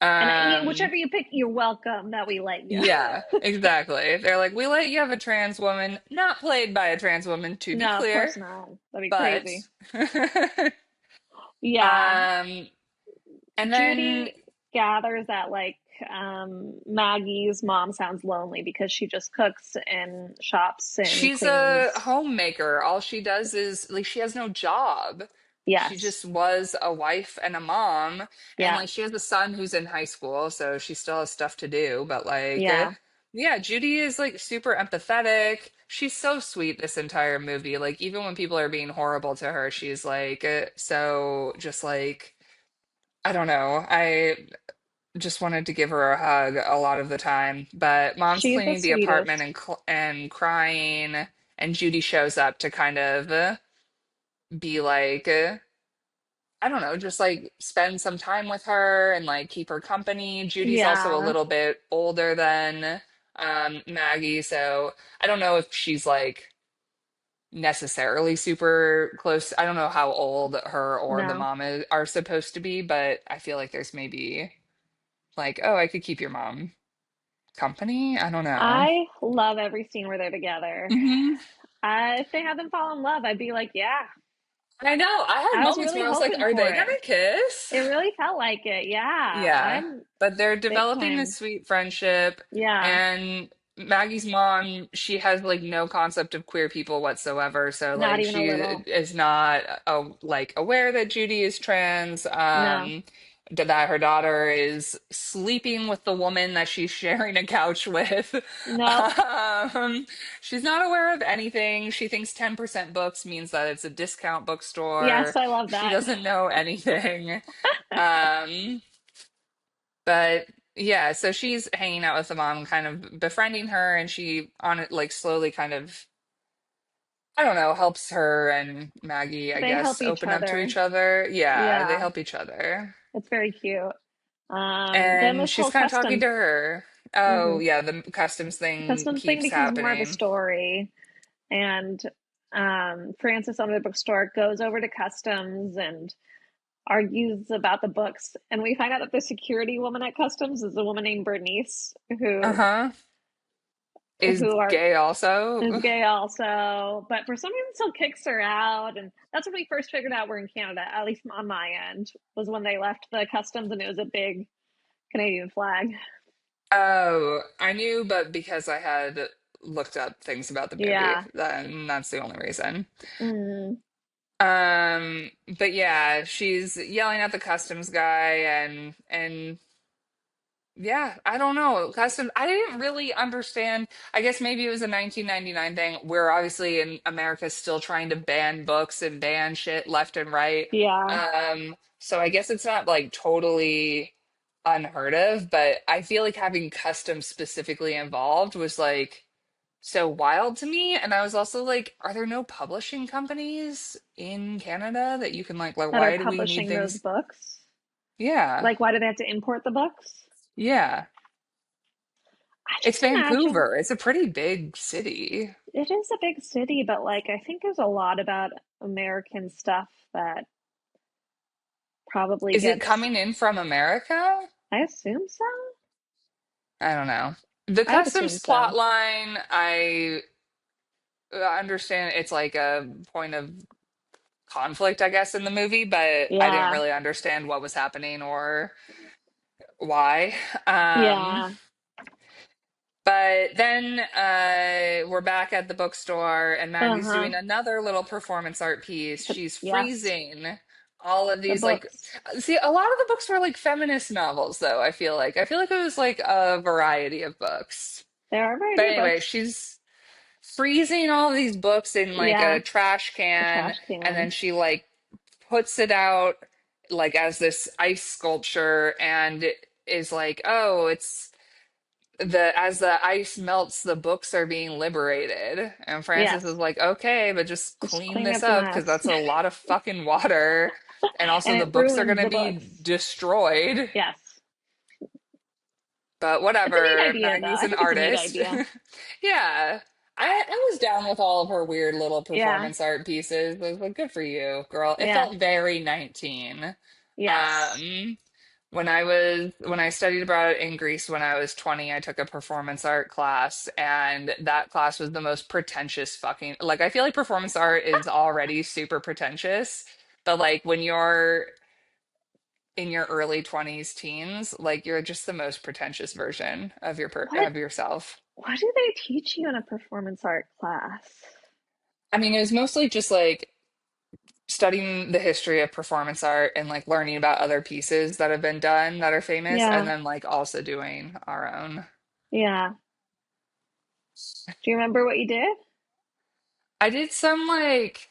And Um, whichever you pick, you're welcome that we let you. Yeah, exactly. They're like, we let you have a trans woman, not played by a trans woman, to be No, of clear, course not. That'd be but crazy. Yeah. um, and then Judy gathers that like Maggie's mom sounds lonely because she just cooks and shops and she's a cleans. homemaker. All she does is like she has no job. She Yes. just was a wife and a mom, and Yeah. like she has a son who's in high school, so she still has stuff to do. But like, Yeah. yeah, Judy is like super empathetic. She's so sweet this entire movie. Like even when people are being horrible to her, she's like so just like I don't know. I just wanted to give her a hug a lot of the time. But mom's She's the cleaning the apartment sweetest. and crying, and Judy shows up to kind of be like. I don't know, just like spend some time with her and like keep her company. Judy's also a Yeah. little bit older than Maggie, so I don't know if she's like necessarily super close. I don't know how old her or the No. mom are supposed to be, but I feel like there's maybe like, oh, I could keep your mom company. I don't know. I love every scene where they're together. Hmm. If they had them fall in love, I'd be like, yeah. I know. I had I was moments really where I was like, hoping are for they it. gonna kiss? It really felt like it. Yeah. Yeah, I'm but they're big developing this time. sweet friendship, Yeah. and Maggie's mom, she has like no concept of queer people whatsoever, so Not like even a she little. is not like aware that Judy is trans, No. that her daughter is sleeping with the woman that she's sharing a couch with. Nope. She's not aware of anything. She thinks 10% books means that it's a discount Yes, bookstore. I love She that. doesn't know anything. Um, but yeah, so she's hanging out with the mom, kind of befriending her, and she on it like slowly kind of, I don't know, helps her and Maggie, I They guess, help each open up to other. each other. Yeah, they Yeah, help each other. it's very cute. Then And this she's whole kind of talking customs to her. Oh, hmm yeah, the customs thing customs thing keeps becomes more of a happening. story, and Francis owner of the bookstore goes over to customs and argues about the books, and we find out that the security woman at customs is a woman named Bernice Uh-huh. Is who are gay also. is gay also, but for some reason still kicks her out. And that's when we first figured out we're in Canada, at least on my end, was when they left the customs and it was a big Canadian flag. Oh, I knew, but because I had looked up things about the movie, Yeah. then that's the only reason. Mm. But yeah, she's yelling at the customs guy and yeah, I don't know. Customs, I didn't really understand. I guess maybe it was a 1999 thing. We're obviously in America still trying to ban books and ban shit left and right. Yeah. So I guess it's not like totally unheard of, but I feel like having customs specifically involved was like so wild to me. And I was also like, are there no publishing companies in Canada that you can like That are why do we need publishing those things? books. Yeah. Like, why do they have to import the books? Yeah. I It's just imagine Vancouver. It's a pretty big city. it is a big city, but like, I think there's a lot about American stuff that probably Is it gets, coming in from America? I assume so. I don't know. The I would assume customs plot so. line, I understand it's like a point of conflict, I guess, in the movie, but I didn't Yeah. really understand what was happening or why. Um, Yeah. but then we're back at the bookstore, and Maggie's Uh-huh. doing another little performance art piece. She's Yes. freezing all of The these like books. see a lot of the books were like feminist novels though. I feel like it was like a variety of books. There are a But variety of anyway, books. she's freezing all these books in like Yeah. a trash A can, trash and then can. she like puts it out like as this ice sculpture and is like, oh, it's the as the ice melts, the books are being liberated. And Francis is Yes. like, okay, but just Just clean clean this up the up because mess. that's a lot of fucking water. And also And the it books are ruins gonna the be books. destroyed. Yes. But It's a neat whatever, idea, though. Maggie's I an think it's a neat artist. idea. Yeah. I was down with all of her weird little Yeah. performance art pieces. I was like, good for you, girl. It Yeah. felt very 19. Yes. Um, when I studied abroad in Greece when I was 20, I took a performance art class, and that class was the most pretentious fucking like I feel like performance art is already super pretentious, but like when you're in your early 20s, teens, like you're just the most pretentious version of What of yourself. what do they teach you in a performance art class? I mean, it was mostly just like studying the history of performance art and like learning about other pieces that have been done that are famous, and Yeah. then like also doing our own. Yeah. Do you remember what you did? I did some like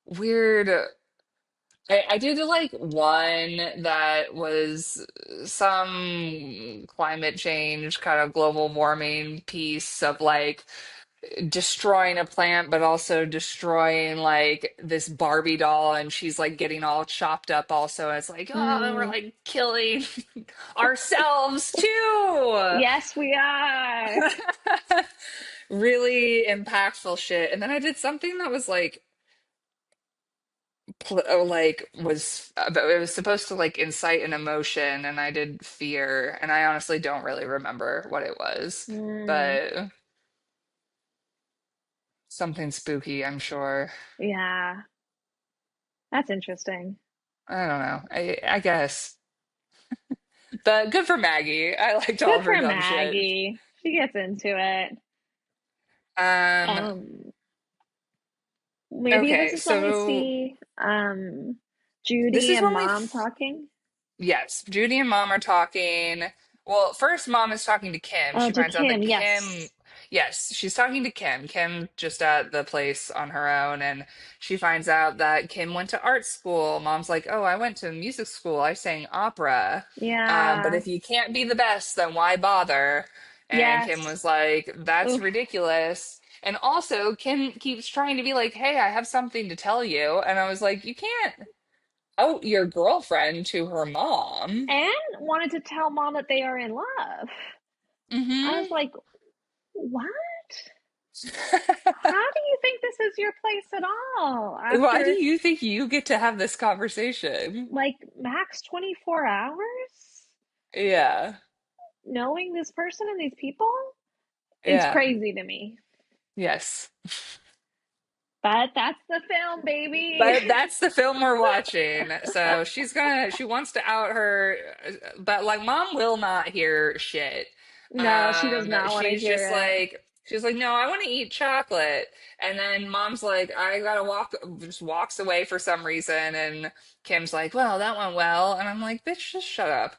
weird. I did like one that was some climate change kind of global warming piece of like destroying a plant, but also destroying like this Barbie doll, and she's like getting all chopped up also. And it's like, oh, we're Mm. like killing ourselves too. Yes, we are. Really impactful shit. And then I did something that was like like was it was supposed to like incite an emotion, and I did fear, and I honestly don't really remember what it was, Mm. but something spooky, I'm sure. Yeah. That's interesting. I don't know. I guess. But good for Maggie. I liked all Good of her for dumb shit. Maggie. She gets into it. Um, Um, Maybe this okay, is when we so see this Judy is and when we Mom talking. yes, Judy and Mom are talking. Well, first Mom is talking to Kim. Oh, She to finds out Kim, that Kim yes. Yes, she's talking to Kim. Kim just at the place on her own, and she finds out that Kim went to art school. Mom's like, "Oh, I went to music school. I sang opera. But Yeah. if you can't be the best, then why bother?" And Kim Yes. was like, "That's Oof. ridiculous." And also, Kim keeps trying to be like, "Hey, I have something to tell you." And I was like, "You can't out your girlfriend to her mom." And wanted to tell mom that they are in love. I was Hmm. like, what? How do you think this is your place at all? Why do After you think you get to have this conversation? like max 24 hours Yeah. knowing this person and these people? It's Yeah. crazy to me. Yes. But that's the film, baby. But that's the film we're watching. So she wants to out her, but like mom will not hear shit. No, she does not want to hear it. She's like, no, I want to eat chocolate. And then mom's like, I gotta walk, just walks away for some reason. And Kim's like, well, that went well. And I'm like, bitch, just shut up.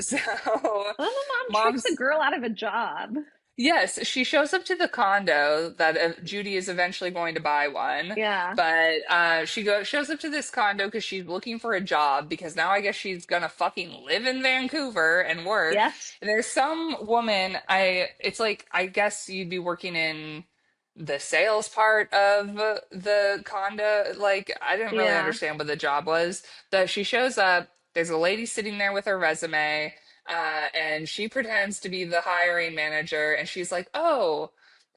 So Well, the mom tricks a mom's girl out of a job. Yes, she shows up to the condo that Judy is eventually going to buy one, Yeah. but shows up to this condo because she's looking for a job because now I guess she's gonna fucking live in Vancouver and work. Yes. And there's some woman it's like I guess you'd be working in the sales part of the condo. Like I didn't really Yeah. understand what the job was. That she shows up, there's a lady sitting there with her resume. And she pretends to be the hiring manager, and she's like, "Oh,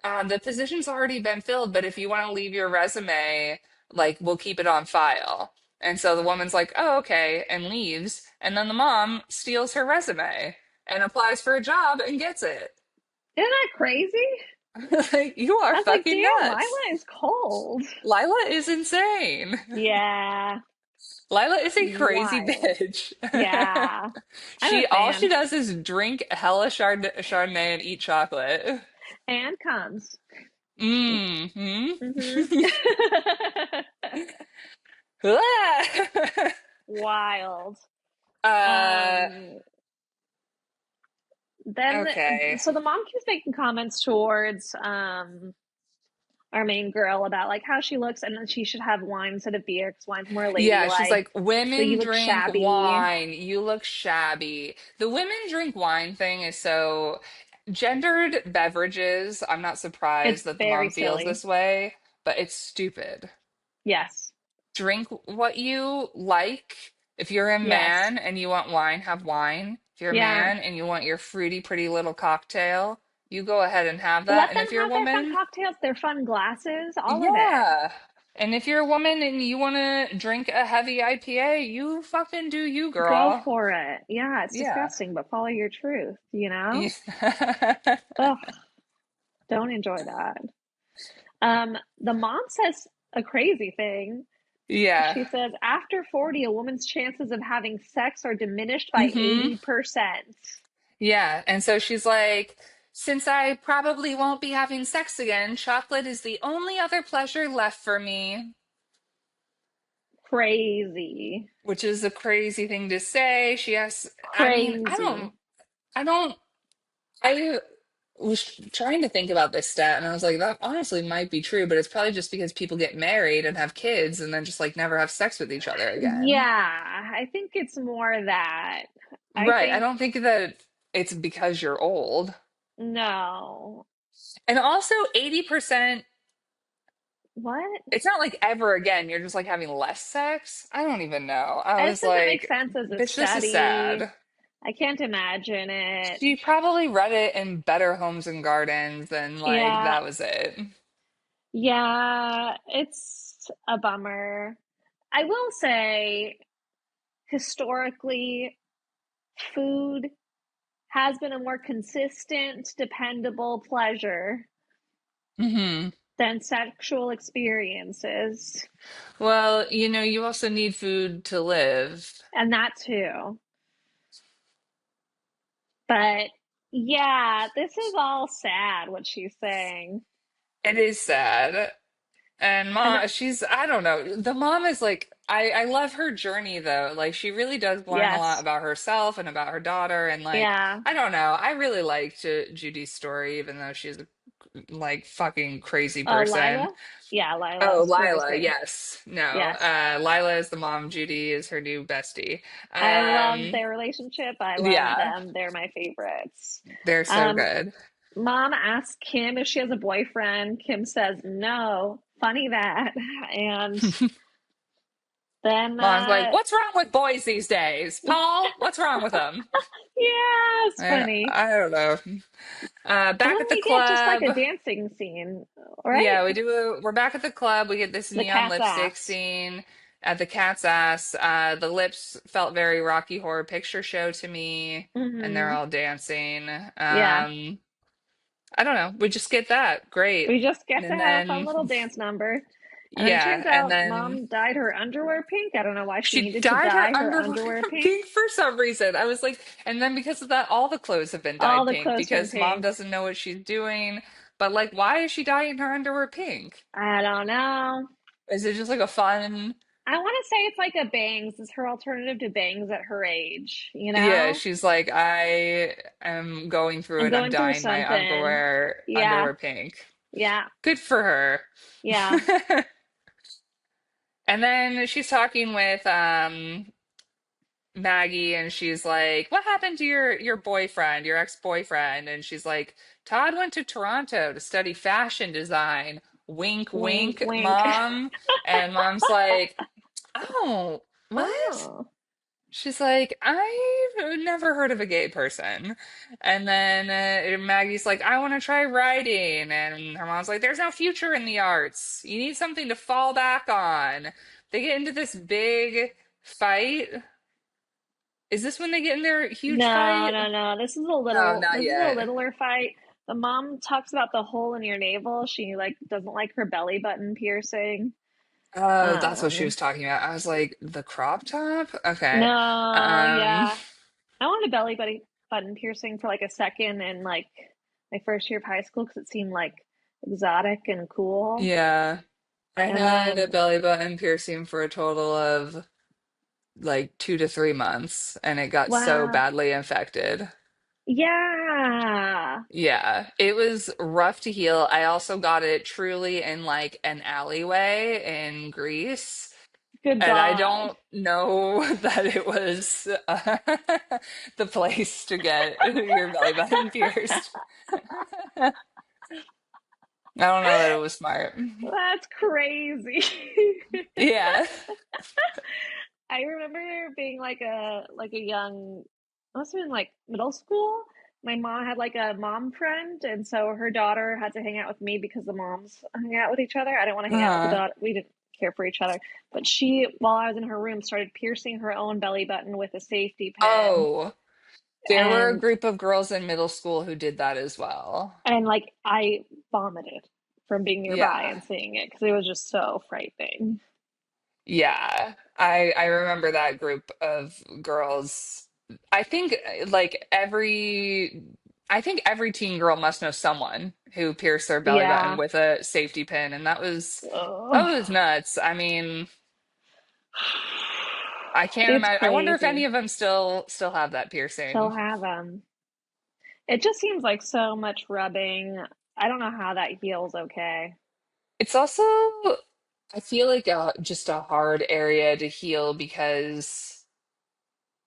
the position's already been filled, but if you want to leave your resume, like we'll keep it on file." And so the woman's like, "Oh, okay," and leaves. And then the mom steals her resume and applies for a job and gets it. Isn't that crazy? Like, you are I was like, fucking damn, nuts. Lila is cold. Lila is insane. Yeah. Lila is a crazy Wild. bitch. Yeah. I'm a She all she fan. does is drink hella Chardonnay and eat chocolate. And comes. Hmm. Mm-hmm. Wild. uh, Um, then okay. so the mom keeps making comments towards our main girl about like how she looks and then she should have wine instead of beer because wine's more Yeah, she's ladylike. like, But you women look drink shabby. wine. You look shabby. The women drink wine thing is so gendered beverages. I'm not It's surprised that the very mom feels silly. this way, but it's stupid. Yes. Drink what you like. If you're a Yes. man and you want wine, have wine. If you're a Yeah. man and you want your fruity, pretty little cocktail, you go ahead and have that. Let And them if you're a have their fun woman, cocktails, their fun glasses, all of it. yeah. And if you're a woman and you want to drink a heavy IPA, you fucking do you, Go girl. for it. Yeah, it's Yeah. disgusting, but follow your truth, you know? Yeah. Ugh, don't enjoy that. The mom says a crazy thing. Yeah. She says, after 40, a woman's chances of having sex are diminished by Hmm. 80%. Yeah. And so she's like, since I probably won't be having sex again, chocolate is the only other pleasure left for me. Crazy. Which is a crazy thing to say. I mean, Crazy. I was trying to think about this stat and I was like, that honestly might be true, but it's probably just because people get married and have kids and then just like never have sex with each other again. Yeah, I think it's more that. I Right. I think, don't think that it's because you're old. no. And also 80%, What? it's not like ever again, you're just like having less sex. I don't even know. I It was doesn't make like, sense as a bitch, this is study. sad. I can't imagine it. She probably read it in Better Homes and Gardens and like Yeah, that was it. yeah, it's a bummer. I will say, historically, food has been a more consistent, dependable pleasure Hmm. than sexual experiences. Well, you also need food to live. And that too. But yeah, this is all sad what she's saying. It is sad. And And I don't know. The mom is like, I love her journey though. Like she really does learn a lot Yes. about herself and about her daughter and like Yeah. I don't know. I really liked Judy's story even though she's a like fucking crazy person. Lila? Yeah, Lila Oh, is very Lila, sweet. yes. No. Yes. Lila is the mom, Judy is her new bestie. I love Um their relationship. I love yeah, them. They're my favorites. they're so Um, good. Mom asks Kim if she has a boyfriend. Kim says no. Funny that. And then, Mom's like, "What's wrong with boys these days? Paul, what's wrong with them?" yeah, it's funny. I don't know. And Back then at the we get just like club. a dancing scene, right? Yeah, we're back at the club. We get this The neon cat's lipstick ass. scene at the cat's ass. The lips felt very Rocky Horror Picture Show to me, and they're Hmm. all dancing. Yeah. I don't know. We just get that. Great. We just get to And have a fun then, little dance number. And then it turns yeah, and out then Mom dyed her underwear pink. I don't know why she she needed to dyed her dye her underwear underwear pink. pink for some reason. I was like, and then because of that, all the clothes have been All dyed the pink clothes turn because mom pink. doesn't know what she's doing. But like, why is she dyeing her underwear pink? I don't know. Is it just like a fun? I want to say it's like a bangs. It's her alternative to bangs at her age, you Yeah, know? she's like, I am going through I'm it. I'm going through dyeing my something. Yeah, underwear pink. yeah, Good for her. yeah. And then she's talking with Maggie and she's like, "What happened to your boyfriend, your ex-boyfriend?" And she's like, "Todd went to Toronto to study fashion design." Wink, Wink, wink, wink. mom. And mom's like, "Oh, what?" Oh, She's like, "I've never heard of a gay person." And then Maggie's like, "I want to try writing." And her mom's like, "There's no future in the arts. You need something to fall back on." They get into this big fight. Is this when they get in their huge no, fight? no, no. No, not This is a yet. littler fight. The mom talks about the hole in your navel. She like doesn't like her belly button piercing. Oh, that's what she Um, was talking about. I was like, the crop top? Okay. no, Um, yeah. I wanted a button piercing for like a second in like my first year of high school because it seemed like exotic and cool. yeah. I And had a then, belly button piercing for a total of like 2 to 3 months, and it got so wow, badly infected. yeah, Yeah, it was rough to heal. I also got it truly in like an alleyway in Greece. good And I God. don't know that it was the place to get your belly button pierced. I don't know that it was smart. That's crazy. Yeah. I remember being like a young, must have been like middle school. My mom had like a mom friend, and so her daughter had to hang out with me because the moms hung out with each other. I didn't want to hang out with the Uh, daughter. We didn't care for each other. But she, while I was in her room, started piercing her own belly button with a safety pin. oh, there were a And group of girls in middle school who did that as well. like I vomited from being nearby Yeah. and seeing it because it was just so frightening. Yeah. I remember that group of girls. I think I think every teen girl must know someone who pierced their belly button Yeah. with a safety pin, and that Ugh. was nuts. I mean, I can't It's imagine. I wonder if any crazy. of them still have that Still piercing. have them. It just seems like so much rubbing. I don't know how that heals okay. It's also I feel like just a hard area to heal because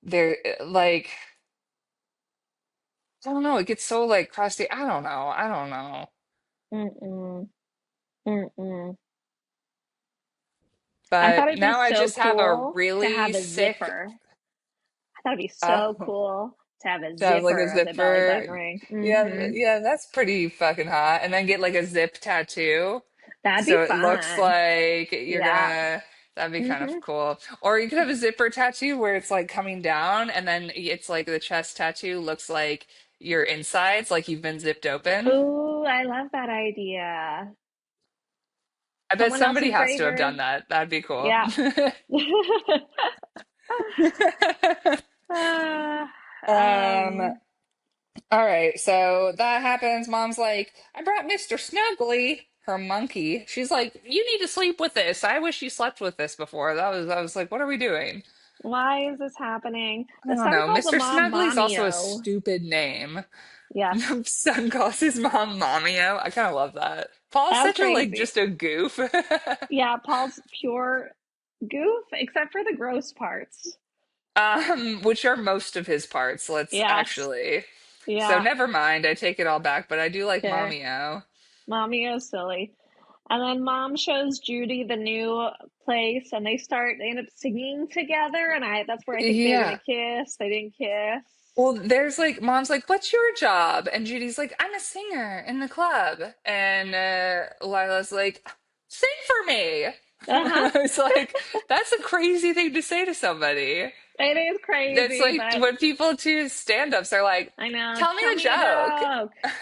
they're like I don't know, it gets so like crusty. I don't know. I don't know. Mm-mm. Mm-mm. I thought But it'd be now I so just have a cool to really have a sick zipper. I thought it'd be so uh cool to have a to have like a zipper as a belly zipper. button ring. Yeah, Mm-hmm. yeah, that's pretty fucking hot. And then get like a zip tattoo. That'd be So it looks fun. like you're Yeah. gonna that'd be kind of Mm-hmm. cool. Or you could have a zipper tattoo where it's like coming down and then it's like the chest tattoo looks like your insides, like you've been zipped open. Ooh, I love that idea. I bet Someone somebody else's has to have bravery. done that. That'd be cool. Yeah. Uh, Um, um, all right, so that happens. Mom's like, I brought Mr. Snuggly. her monkey. She's like, "You need to sleep with this. I wish you slept with this before." I was like, "What are we doing?" Why is this happening? I The don't son know. calls the Mr. mom Snuggly's also a Mommy-o. stupid name. Yes, Son calls his mom Mommy-o. I kind of love that. Paul's that was such a like crazy. just a goof. Yeah, Paul's pure goof, except for the gross parts. Which are most of his parts, let's Yes, actually. So yeah, never mind, I take it all back, but I do like okay. Mommy-o. Mommy-o's silly. And then mom shows Judy the new place and they end up singing together and I that's where I think they were gonna Yeah. kiss. They didn't kiss. Well, there's like, mom's like, "What's your job?" And Judy's like, "I'm a singer in the club." And Lila's like, "Sing for me." Uh-huh. It's like, that's a crazy thing to say to somebody. It is That's crazy, like but when people choose stand-ups, they're like, I know, "Tell me tell a me a joke." joke.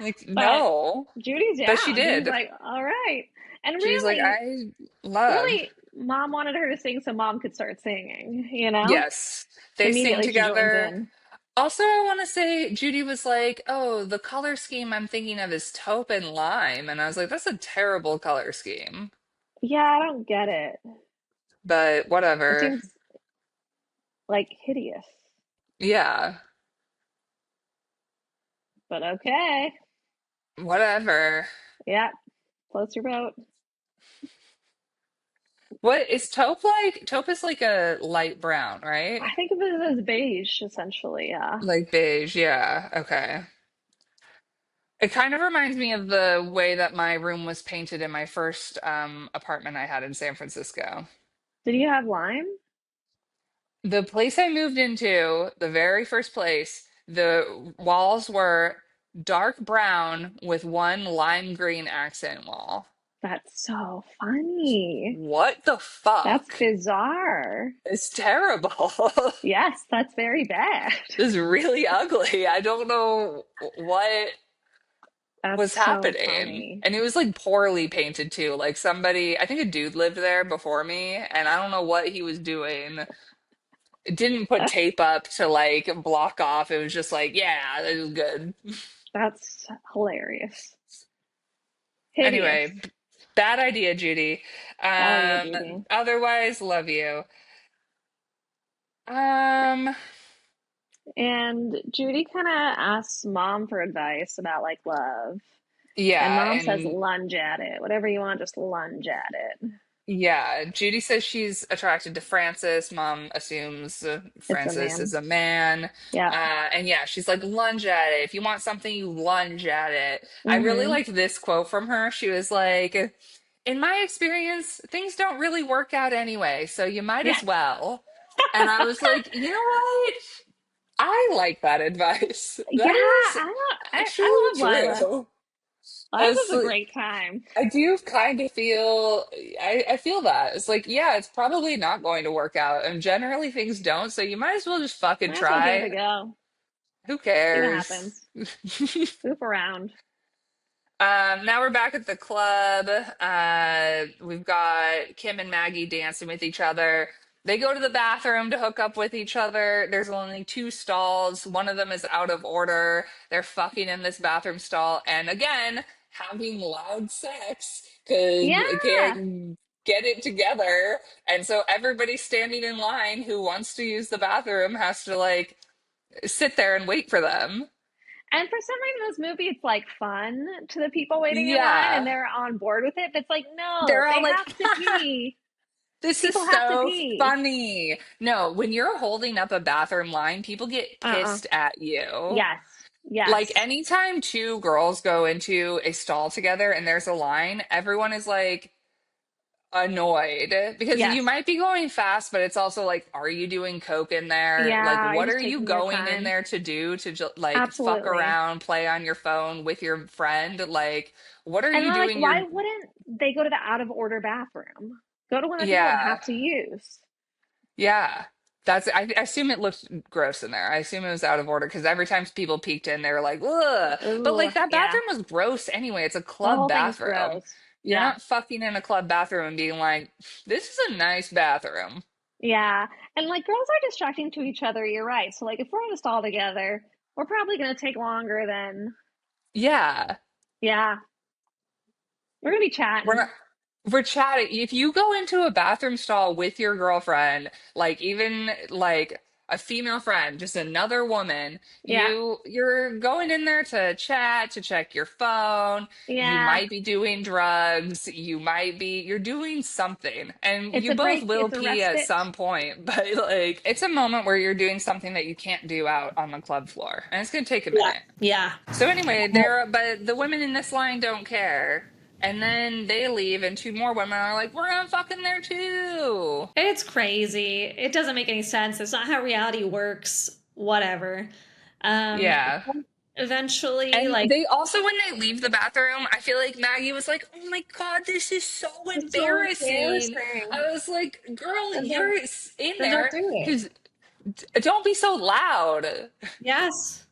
Like, But no. Judy's But she down. Judy's did. like, all right. And She's like, really, "I love." really, mom wanted her to sing so mom could start singing, you know? Yes. So They sing immediately she joins together. in. Also, I want to say Judy was like, "Oh, the color scheme I'm thinking of is taupe and lime." And I was like, "That's a terrible color scheme." Yeah, I don't get it. But It whatever. seems like hideous, Yeah, but okay. whatever. Yeah, floats your boat. What is taupe like? Taupe is like a light brown, right? I think of it as beige, essentially. Yeah. Like beige. Yeah. Okay. It kind of reminds me of the way that my room was painted in my first apartment I had in San Francisco. Did you have lime? The place I moved into, the very first place, the walls were dark brown with one lime green accent wall. That's so funny. What the That's fuck? bizarre. It's terrible. Yes, that's very bad. This is really ugly. I don't know what That's was so happening. funny. And it was like poorly painted too. Like somebody, I think a dude lived there before me, and I don't know what he was doing. It didn't put tape up to like block off. It was just like, yeah, it was good. That's hilarious. Anyway, Hideous. bad idea, Judy. Bad idea, Judy. Otherwise, love you. Um, And Judy kind of asks mom for advice about like love. And yeah, mom says, and lunge at it. Whatever you want, just lunge at it. yeah, Judy says she's attracted to Francis. Mom assumes It's a Francis is man. a man. Yeah. And yeah, she's like, lunge at it. If you want something, you lunge at it. I really Mm-hmm. liked this quote from her. She was like, "In my experience, things don't really work out anyway, so you might as Yes. well." And I was like, you know what? I like that advice. Yeah, That is I actually love Lila. true. Lila's It's a like, great time. I do kind of feel I feel that. It's like, yeah, it's probably not going to work out. And generally things don't, so you might as well just fucking Might as well give it a try. go. Who See what cares? happens. Goof around. Now we're back at the club. We've got Kim and Maggie dancing with each other. They go to the bathroom to hook up with each other. There's only two stalls. One of them is out of order. They're fucking in this bathroom stall, and again, having loud sex because they Yeah. can't get it together. And so everybody standing in line who wants to use the bathroom has to like sit there and wait for them. And for some reason, this movie, it's like fun to the people waiting in line and Yeah. they're on board with it. But it's like, no, They're all they like, have to pee. this is People have to so pee. funny. No, when you're holding up a bathroom line, people get Uh-uh. pissed at you. Yes. Like Yes. anytime two girls go into a stall together and there's a line, everyone is like annoyed because you Yes. might be going fast, but it's also like, are you doing coke in there? Like, Yeah. Are you what just are you taking your going in time? there to do? To like fuck Absolutely. around, play on your phone with your friend? Like, what are And you I'm like, doing? why You're wouldn't they go to the out of order bathroom? Go to one that people don't yeah. have to use. Yeah. I assume it looked gross in there. I assume it was out of order because every time people peeked in, they were like, ugh. But Ooh, like that yeah. bathroom was gross anyway. It's a The club whole thing's bathroom. gross. You're Yeah. not fucking in a club bathroom and being like, this is a nice bathroom. Yeah. And like girls are distracting to each other, you're right. So like if we're in a stall together, we're probably gonna take longer than Yeah. Yeah, we're gonna be We're not, chatting. we're chatting. If you go into a bathroom stall with your girlfriend, like even like a female friend, just another woman, Yeah, you're going in there to chat, to check your phone. You yeah. might be doing drugs, you're doing something. And It's you a both break. will It's a pee at respite. some point, but like it's a moment where you're doing something that you can't do out on the club floor. And it's gonna take a Yeah, minute. yeah. So anyway, but the women in this line don't care. And then they leave, and two more women are like, "We're not fucking there too." It's crazy. It doesn't make any sense. It's not how reality works. Whatever. Um, Yeah. eventually, And like, they also, when they leave the bathroom, I feel like Maggie was like, "Oh my God, this is so it's so embarrassing." embarrassing. I was like, "Girl, Then don't, in then don't there do it. because don't be so loud." Yes.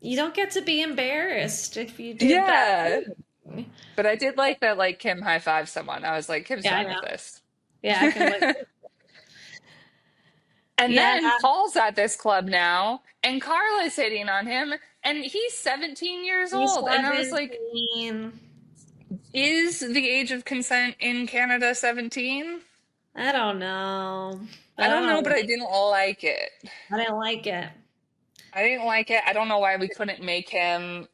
You don't get to be embarrassed if you did that Yeah. thing. But I did like that, like Kim high five someone. I was like, Kim's Yeah, I done with know. this. Yeah, Kim's like, And yeah, then Paul's at this club now, and Carla's hitting on him, and he's 17 years he's old. And I was like, 17. is the age of consent in Canada 17? I don't know. But I I don't know, don't but I like didn't like it. I didn't like it. I didn't like it. I don't know why we couldn't make him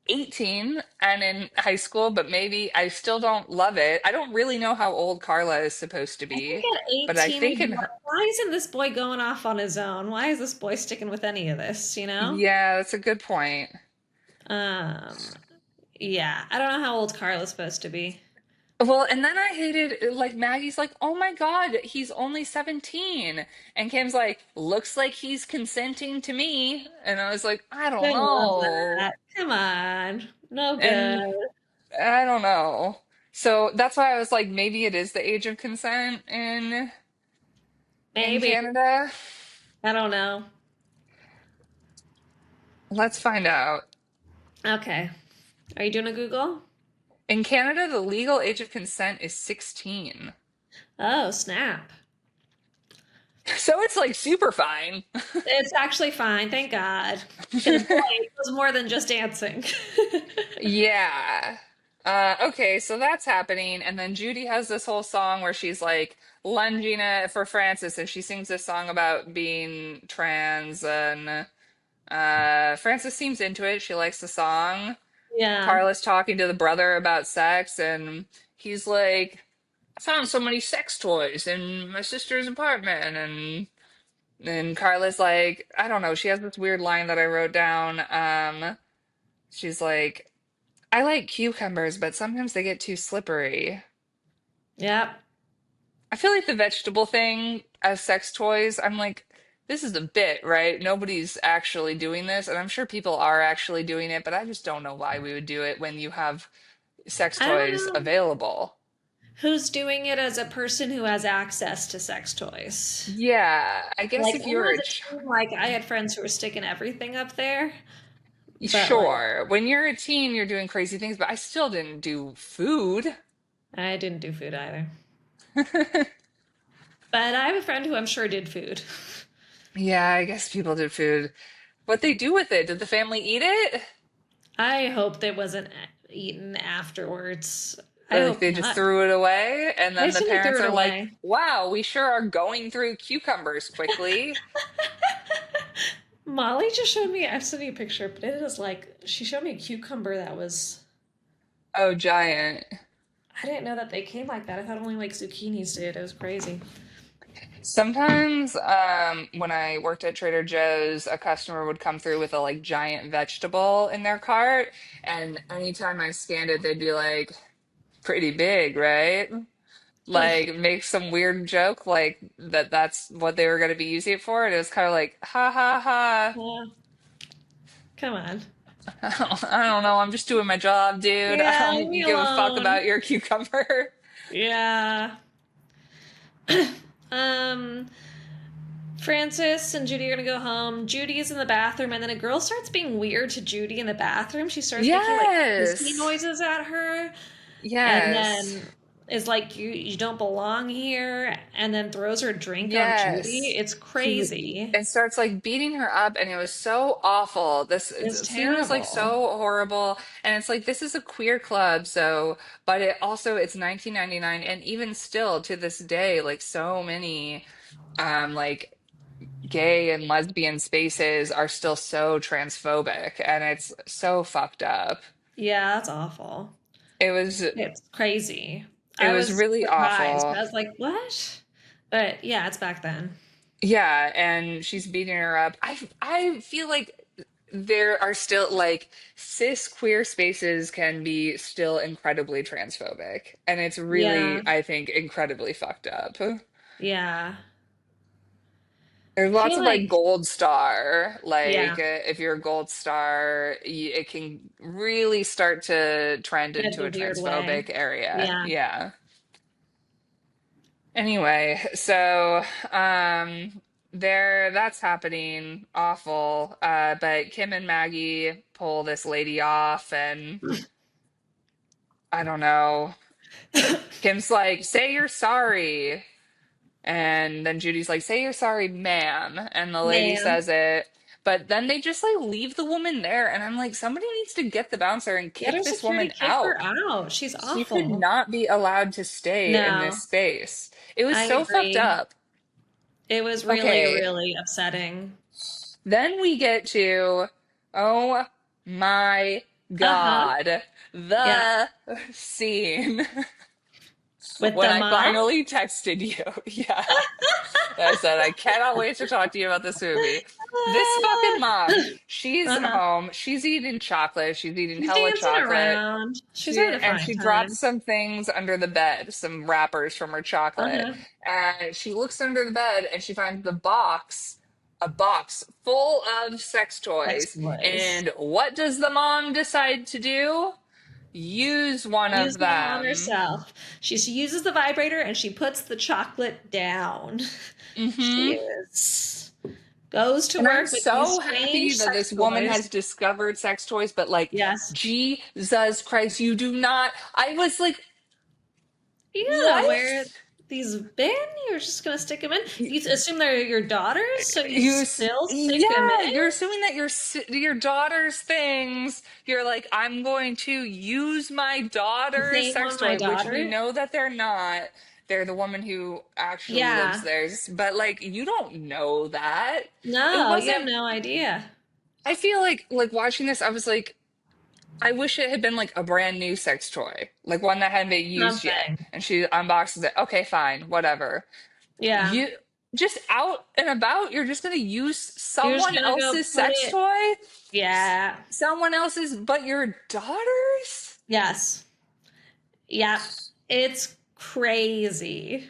18 and in high school, but maybe I still don't love it. I don't really know how old Carla is supposed to I think be, at but I 18, think in her, why isn't this boy going off on his own? Why is this boy sticking with any of this, you know? yeah, that's a good point. Um, yeah, I don't know how old Carla's supposed to be. Well, and then I hated like Maggie's like, "Oh my God, he's only 17." And Kim's like, "Looks like he's consenting to me." And I was like, "I don't Don't love know." that. Come on. No And good. I don't know. So that's why I was like, maybe it is the age of consent in Maybe. Canada. I don't know. Let's find out. Okay. Are you doing a Google? In Canada, the legal age of consent is 16. Oh, snap. So it's like super fine. It's actually fine, thank God. Because boy, it was more than just dancing. Yeah. Okay, so that's happening. And then Judy has this whole song where she's like lunging it for Francis, and she sings this song about being trans. And Francis seems into it. She likes the song. Yeah. Carla's talking to the brother about sex, and he's like, I found so many sex toys in my sister's apartment. And Carla's like, I don't know. She has this weird line that I wrote down. She's like, I like cucumbers, but sometimes they get too slippery. Yep. I feel like the vegetable thing as sex toys, I'm like, this is a bit, right? Nobody's actually doing this, and I'm sure people are actually doing it, but I just don't know why we would do it when you have sex I don't toys know available. who's doing it as a person who has access to sex toys. Yeah, I guess Like if when you're I a was a teen, like I had friends who were sticking everything up there, but like sure, when you're a teen, you're doing crazy things, but I still didn't do food. I didn't do food either. But I have a friend who I'm sure did food. Yeah, I guess people did food. What they do with it? Did the family eat it? I hope that wasn't eaten afterwards. I Like hope they just not. threw it away, and They then the shouldn't have threw parents it are like, away. "Wow, we sure are going through cucumbers quickly." Molly just showed me, I've sent you a picture, but it is like, she showed me a cucumber that was, Oh, giant. I didn't know that they came like that. I thought only like zucchinis did. It was crazy. Sometimes, when I worked at Trader Joe's, a customer would come through with a like giant vegetable in their cart, and anytime I scanned it, they'd be like, "Pretty big, right?" Like make some weird joke like that's what they were going to be using it for, and it was kind of like, "Ha ha ha." Yeah, come on. I don't know. I'm just doing my job, dude. I Yeah, leave me don't give a fuck alone. about your cucumber. Yeah. Um, Francis and Judy are gonna go home. Judy is in the bathroom, and then a girl starts being weird to Judy in the bathroom. She starts making like hissy Yes. noises at her, and Yes. then is like you don't belong here and then throws her drink on Judy. Yes. It's He crazy. and starts like beating her up, and it was so awful. This It's scene was like terrible. so horrible. And it's like this is a queer club, so but it also it's 1999, and even still to this day, like so many like gay and lesbian spaces are still so transphobic, and it's so fucked up. Yeah, that's awful. It was It's crazy. it I was was really surprised. awful. I was like, what? But yeah, it's back then. Yeah, and she's beating her up. I feel like there are still like cis queer spaces can be still incredibly transphobic, and it's Yeah, really, I think, incredibly fucked up. yeah. There's I lots feel of like like, gold star, like yeah, if you're a gold star, it can really start to trend in into a a weird way. transphobic area. Yeah. Yeah. Anyway, so there that's happening awful. But Kim and Maggie pull this lady off, and I don't know. Kim's like, say you're sorry. And then Judy's like, say you're sorry, ma'am. And the lady Man. says it. But then they just like leave the woman there. And I'm like, somebody needs to get the bouncer and Get her kick this security, woman kick her out. out. She's She should awful. not be allowed to stay in this No, space. It was I so fucked agree. up. It was really, Okay. really upsetting. Then we get to, oh my Uh-huh. God, Yeah. the scene With when the I mom? finally texted you. Yeah. I said, I cannot wait to talk to you about this movie. This fucking mom, she's Uh-huh. home. She's eating chocolate. She's eating She's hella dancing chocolate. around. She's having a And fine she drops time. some things under the bed, some wrappers from her chocolate. Uh-huh. And she looks under the bed and she finds a box full of sex Sex toys. toys. And what does the mom decide to do? Use one Use of one on them. herself. She uses the vibrator and she puts the chocolate down. She Hmm. is goes to And I'm work with these so happy strange that sex this woman toys. has discovered sex toys, but like, Yes. Jesus Christ, you do not. I was like, You don't know where what? these been. You're just gonna stick them in. You assume they're your daughters, so you still stick them Yeah, in. you're assuming that your daughter's things. You're like, I'm going to use my daughter's Same sex on my toy, which we daughter. know that they're not. They're the woman who actually lives Yeah. there. But like, you don't know that. It No, you have wasn't. no idea. I feel like watching this, I was like, I wish it had been like a brand new sex toy, like one that hadn't been used yet. Something. And she unboxes it. Okay, fine, whatever. Yeah. You just out and about, you're just gonna use You're just someone gonna go else's put sex it. toy? Yeah. Someone else's, but your daughter's? Yes. Yeah. It's crazy.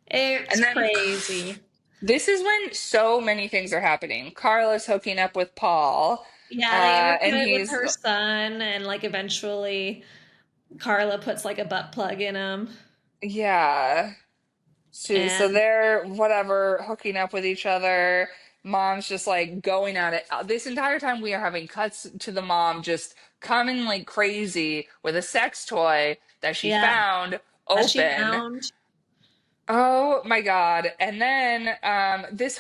It's And then crazy. this is when so many things are happening. Carla's hooking up with Paul, Yeah, they interview and it with he's her son, and like eventually Carla puts like a butt plug in him. yeah. So And they're whatever hooking up with each other. Mom's just like going at it. This entire time we are having cuts to the mom just coming like crazy with a sex toy that she yeah, found that she open. found. Oh my God. And then this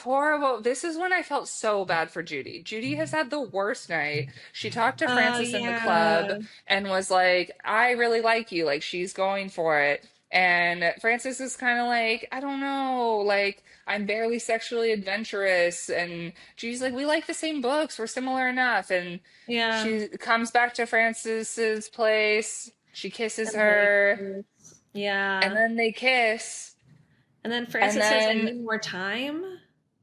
is when I felt so bad for Judy. Judy has had the worst night. She talked to Oh, Frances in the club yeah. and was like, I really like you. Like she's going for it. And Frances is kind of like, I don't know, like I'm barely sexually adventurous. And Judy's like, we like the same books. We're similar enough. And Yeah. she comes back to Frances's place. She kisses And they her, kiss. and Yeah. then they kiss. And then And Francis says, I then need more time.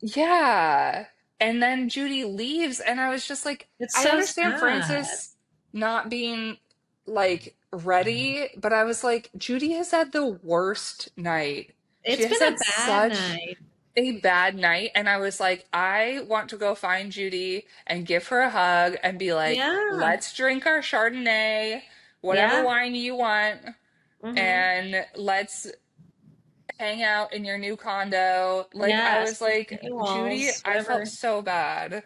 yeah. And then Judy leaves, and I was just like, It's I so understand sad. Frances not being like ready, but I was like, Judy has had the worst night. She It's has been a had bad such night. a bad night. And I was like, I want to go find Judy and give her a hug and be like, Yeah. let's drink our Chardonnay, whatever Yeah. wine you want, Mm-hmm. and let's hang out in your new condo. Like I Yes. was like, Any Judy, walls, I felt whatever. so bad.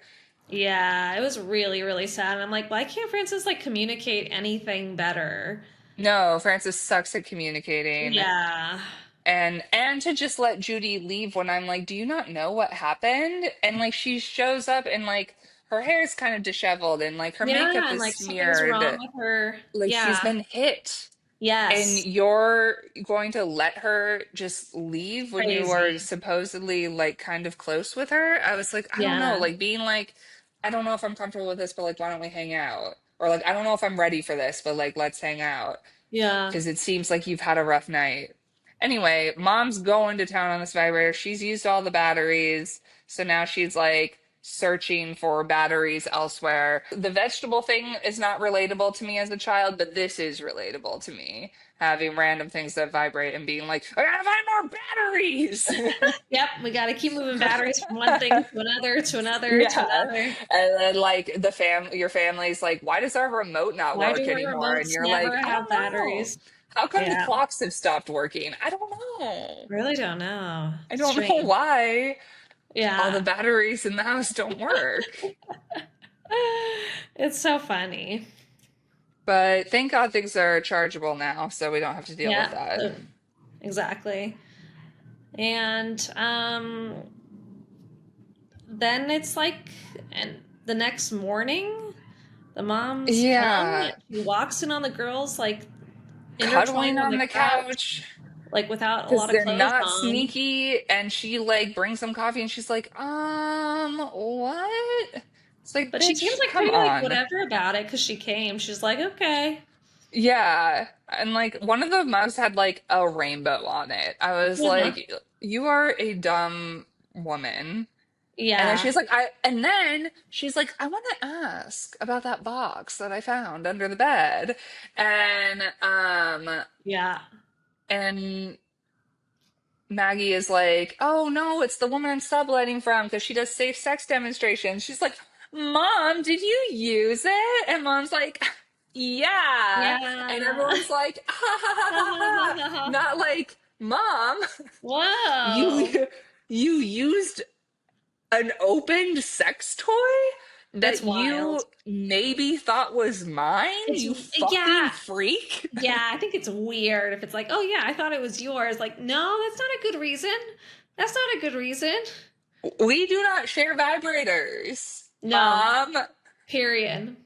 Yeah, it was really, really sad. And I'm like, why can't Francis like communicate anything better? No, Francis sucks at communicating. Yeah. And to just let Judy leave when I'm like, do you not know what happened? And like she shows up and like her hair is kind of disheveled and like her makeup Yeah, and is like something's wrong smeared. with her. Like she's Yeah. been hit. And Yes. you're going to let her just leave when you are Crazy. supposedly like kind of close with her? I was like, I don't know, Yeah. like being like, I don't know if I'm comfortable with this, but like, why don't we hang out? Or like, I don't know if I'm ready for this, but like, let's hang out Yeah. because it seems like you've had a rough night. Anyway, mom's going to town on this vibrator. She's used all the batteries. So now she's like searching for batteries elsewhere. The vegetable thing is not relatable to me as a child, but this is relatable to me. Having random things that vibrate and being like, I gotta find more batteries. Yep, we got to keep moving batteries from one thing to another to another to Yeah. another. And then like your family's like, why does our remote not Why do work our anymore? And remotes you're never like, I have don't know. batteries? How come the Yeah, clocks have stopped working? I don't know. really don't know. I don't know Strange. why all the Yeah. batteries in the house don't work. It's so funny. But thank God things are chargeable now, so we don't have to deal with Yeah, that. exactly. And then it's like, and the next morning, the moms come. Yeah, She walks in on the girls like cuddling intertwined on on the the couch, couch like without a because lot of they're clothes not on. sneaky. And she like brings them coffee and she's like, what? It's like, But she seems bitch, like come pretty like on. whatever about it because she came. She's like, okay. Yeah. And like one of the mugs had like a rainbow on it. I was Uh-huh. like, you are a dumb woman. And then Yeah. she's like, I want to ask about that box that I found under the bed. And Yeah. and Maggie is like, oh no, it's the woman I'm subletting from because she does safe sex demonstrations. She's like, Mom, did you use it? And Mom's like, yeah. And Yeah. everyone's like, ha ha ha ha ha. Not like, Mom, Whoa. you you used an opened sex toy It's that wild. you maybe thought was mine? It's You fucking yeah. freak. Yeah, I think it's weird if it's like, oh yeah, I thought it was yours. Like, no, that's not a good reason. That's not a good reason. We do not share vibrators, No. Mom. Period.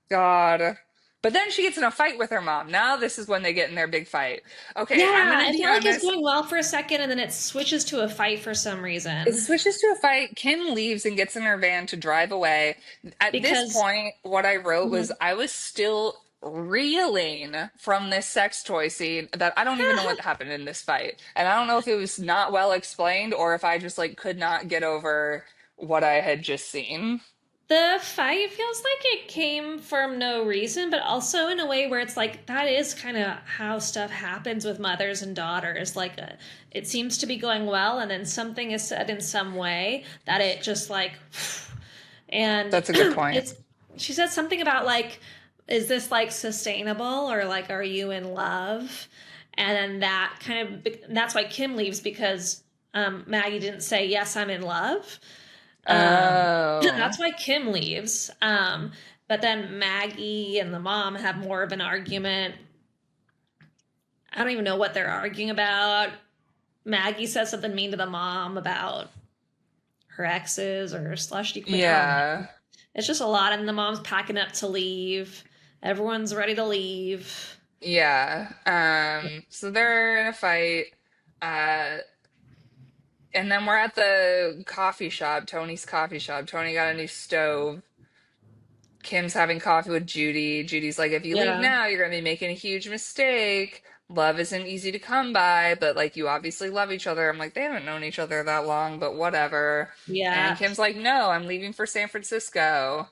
God. But then she gets in a fight with her mom. Now this is when they get in their big fight. Okay, I'm Yeah, gonna it be felt like it was honest. going well for a second and then it switches to a fight for some It reason. switches to a fight. Kim leaves and gets in her van to drive away. At this Because point, what I wrote was Mhm. I was still reeling from this sex toy scene that I don't even know what happened in this fight. And I don't know if it was not well explained or if I just like could not get over what I had just seen. the fight feels like it came from no reason, but also in a way where it's like that is kind of how stuff happens with mothers and daughters. Like it seems to be going well, and then something is said in some way that it just like, and That's a good point. it's. She said something about like, is this like sustainable or like, are you in love? And then that kind of that's why Kim leaves because Maggie didn't say yes, I'm in love. Oh. That's why Kim leaves. But then Maggie and the mom have more of an argument. I don't even know what they're arguing about. Maggie says something mean to the mom about her exes or slushy queen. I don't know. Yeah. It's just a lot, and the mom's packing up to leave. Everyone's ready to leave. Yeah. So they're in a fight. Uh and then we're at the coffee shop, Tony's coffee shop. Tony got a new stove. Kim's having coffee with Judy. Judy's like, if you leave Yeah. now, you're gonna be making a huge mistake. Love isn't easy to come by, but like you obviously love each other. I'm like, they haven't known each other that long, but whatever. And Yeah. Kim's like, no, I'm leaving for San Francisco.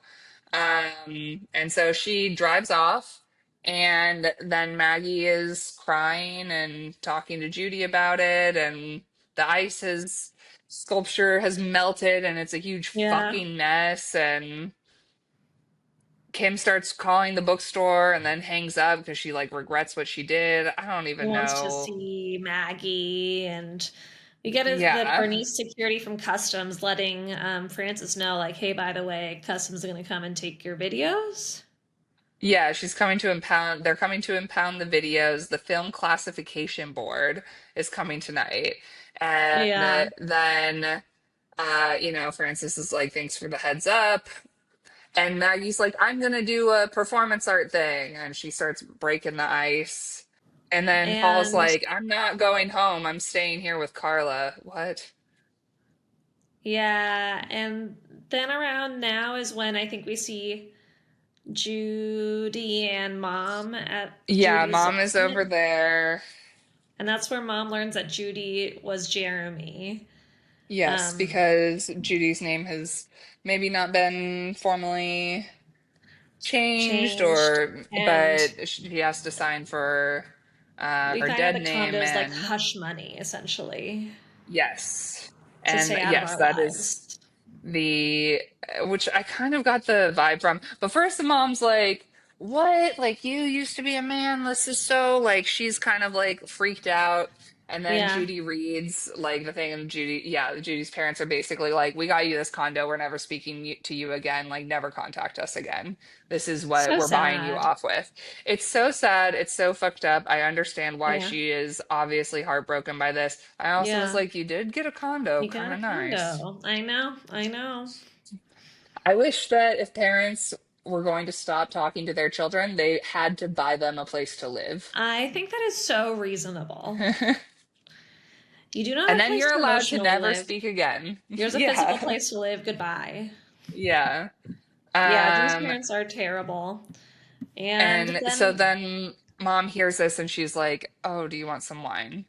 And so she drives off, and then Maggie is crying and talking to Judy about it, and the sculpture has melted, and it's a huge Yeah. fucking mess. And Kim starts calling the bookstore and then hangs up because she like regrets what she did. I don't He even wants to know. see Maggie, and we get the Yeah. Bernice security from Customs letting Francis know, like, hey, by the way, Customs is going to come and take your videos. Yeah, she's coming to impound. They're coming to impound the videos. The film classification board is coming tonight. And Yeah. then, Francis is like, thanks for the heads up. And Maggie's like, I'm gonna do a performance art thing. And she starts breaking the ice. And then Paul's And like, I'm not going home. I'm staying here with Carla. What? yeah, and then around now is when I think we see Judy and Mom at Yeah, Judy's mom is over apartment. there. And that's where Mom learns that Judy was Jeremy. Yes, Um, because Judy's name has maybe not been formally changed, changed. or And but she has to sign for we her find out dead the condo name. is like And hush money, essentially, yes, to and stay out of yes, our that is lives. the which I kind of got the vibe from. But first, the mom's like, "What? Like you used to be a man? This is so like." She's kind of like freaked out. And then Yeah. Judy reads like the thing, and Judy's parents are basically like, "We got you this condo. We're never speaking to you again. Like, never contact us again. This is what So we're buying you sad. off with." It's so sad. It's so fucked up. I understand why Yeah. she is obviously heartbroken by this. I also was Yeah. like, "You did get a condo. You got Kind a of nice." condo. I know. I know. I wish that if parents were going to stop talking to their children, they had to buy them a place to live. I think that is so reasonable. You do not And have a then place you're to allowed to emotionally never live. speak again. Here's a physical Yeah. place to live. Goodbye. Yeah. Yeah, Judy's Um, parents are terrible. And and so then, then mom hears this and she's like, "Oh, do you want some wine?"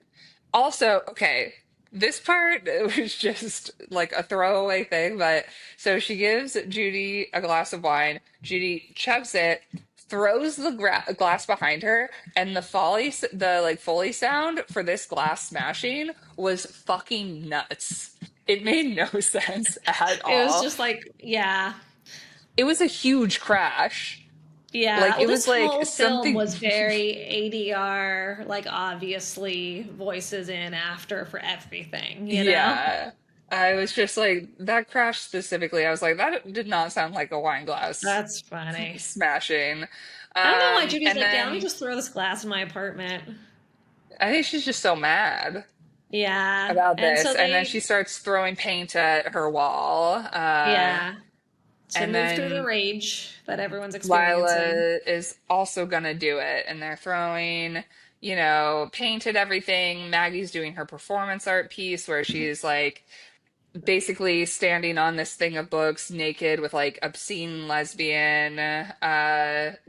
Also, okay, this part was just like a throwaway thing, but so she gives Judy a glass of wine. Judy chugs it, throws the glass behind her, and the like Foley sound for this glass smashing was fucking nuts. It made no sense at it was all. just like, yeah. It was a huge crash. Yeah. Like Well, it this was like whole film something. was very ADR, like obviously voices in after for everything, you know? Yeah. I was just like, that crash specifically, I was like, that did not sound like a wine glass That's funny. smashing. I don't know why Judy's And like, yeah, let me then just throw this glass in my apartment. I think she's just so mad Yeah. about And this. so And then they, she starts throwing paint at her wall. yeah, to And move through the then rage that everyone's experiencing. Lila is also gonna do it. And they're throwing, paint at everything. Maggie's doing her performance art piece where she's like, basically standing on this thing of books naked with like obscene lesbian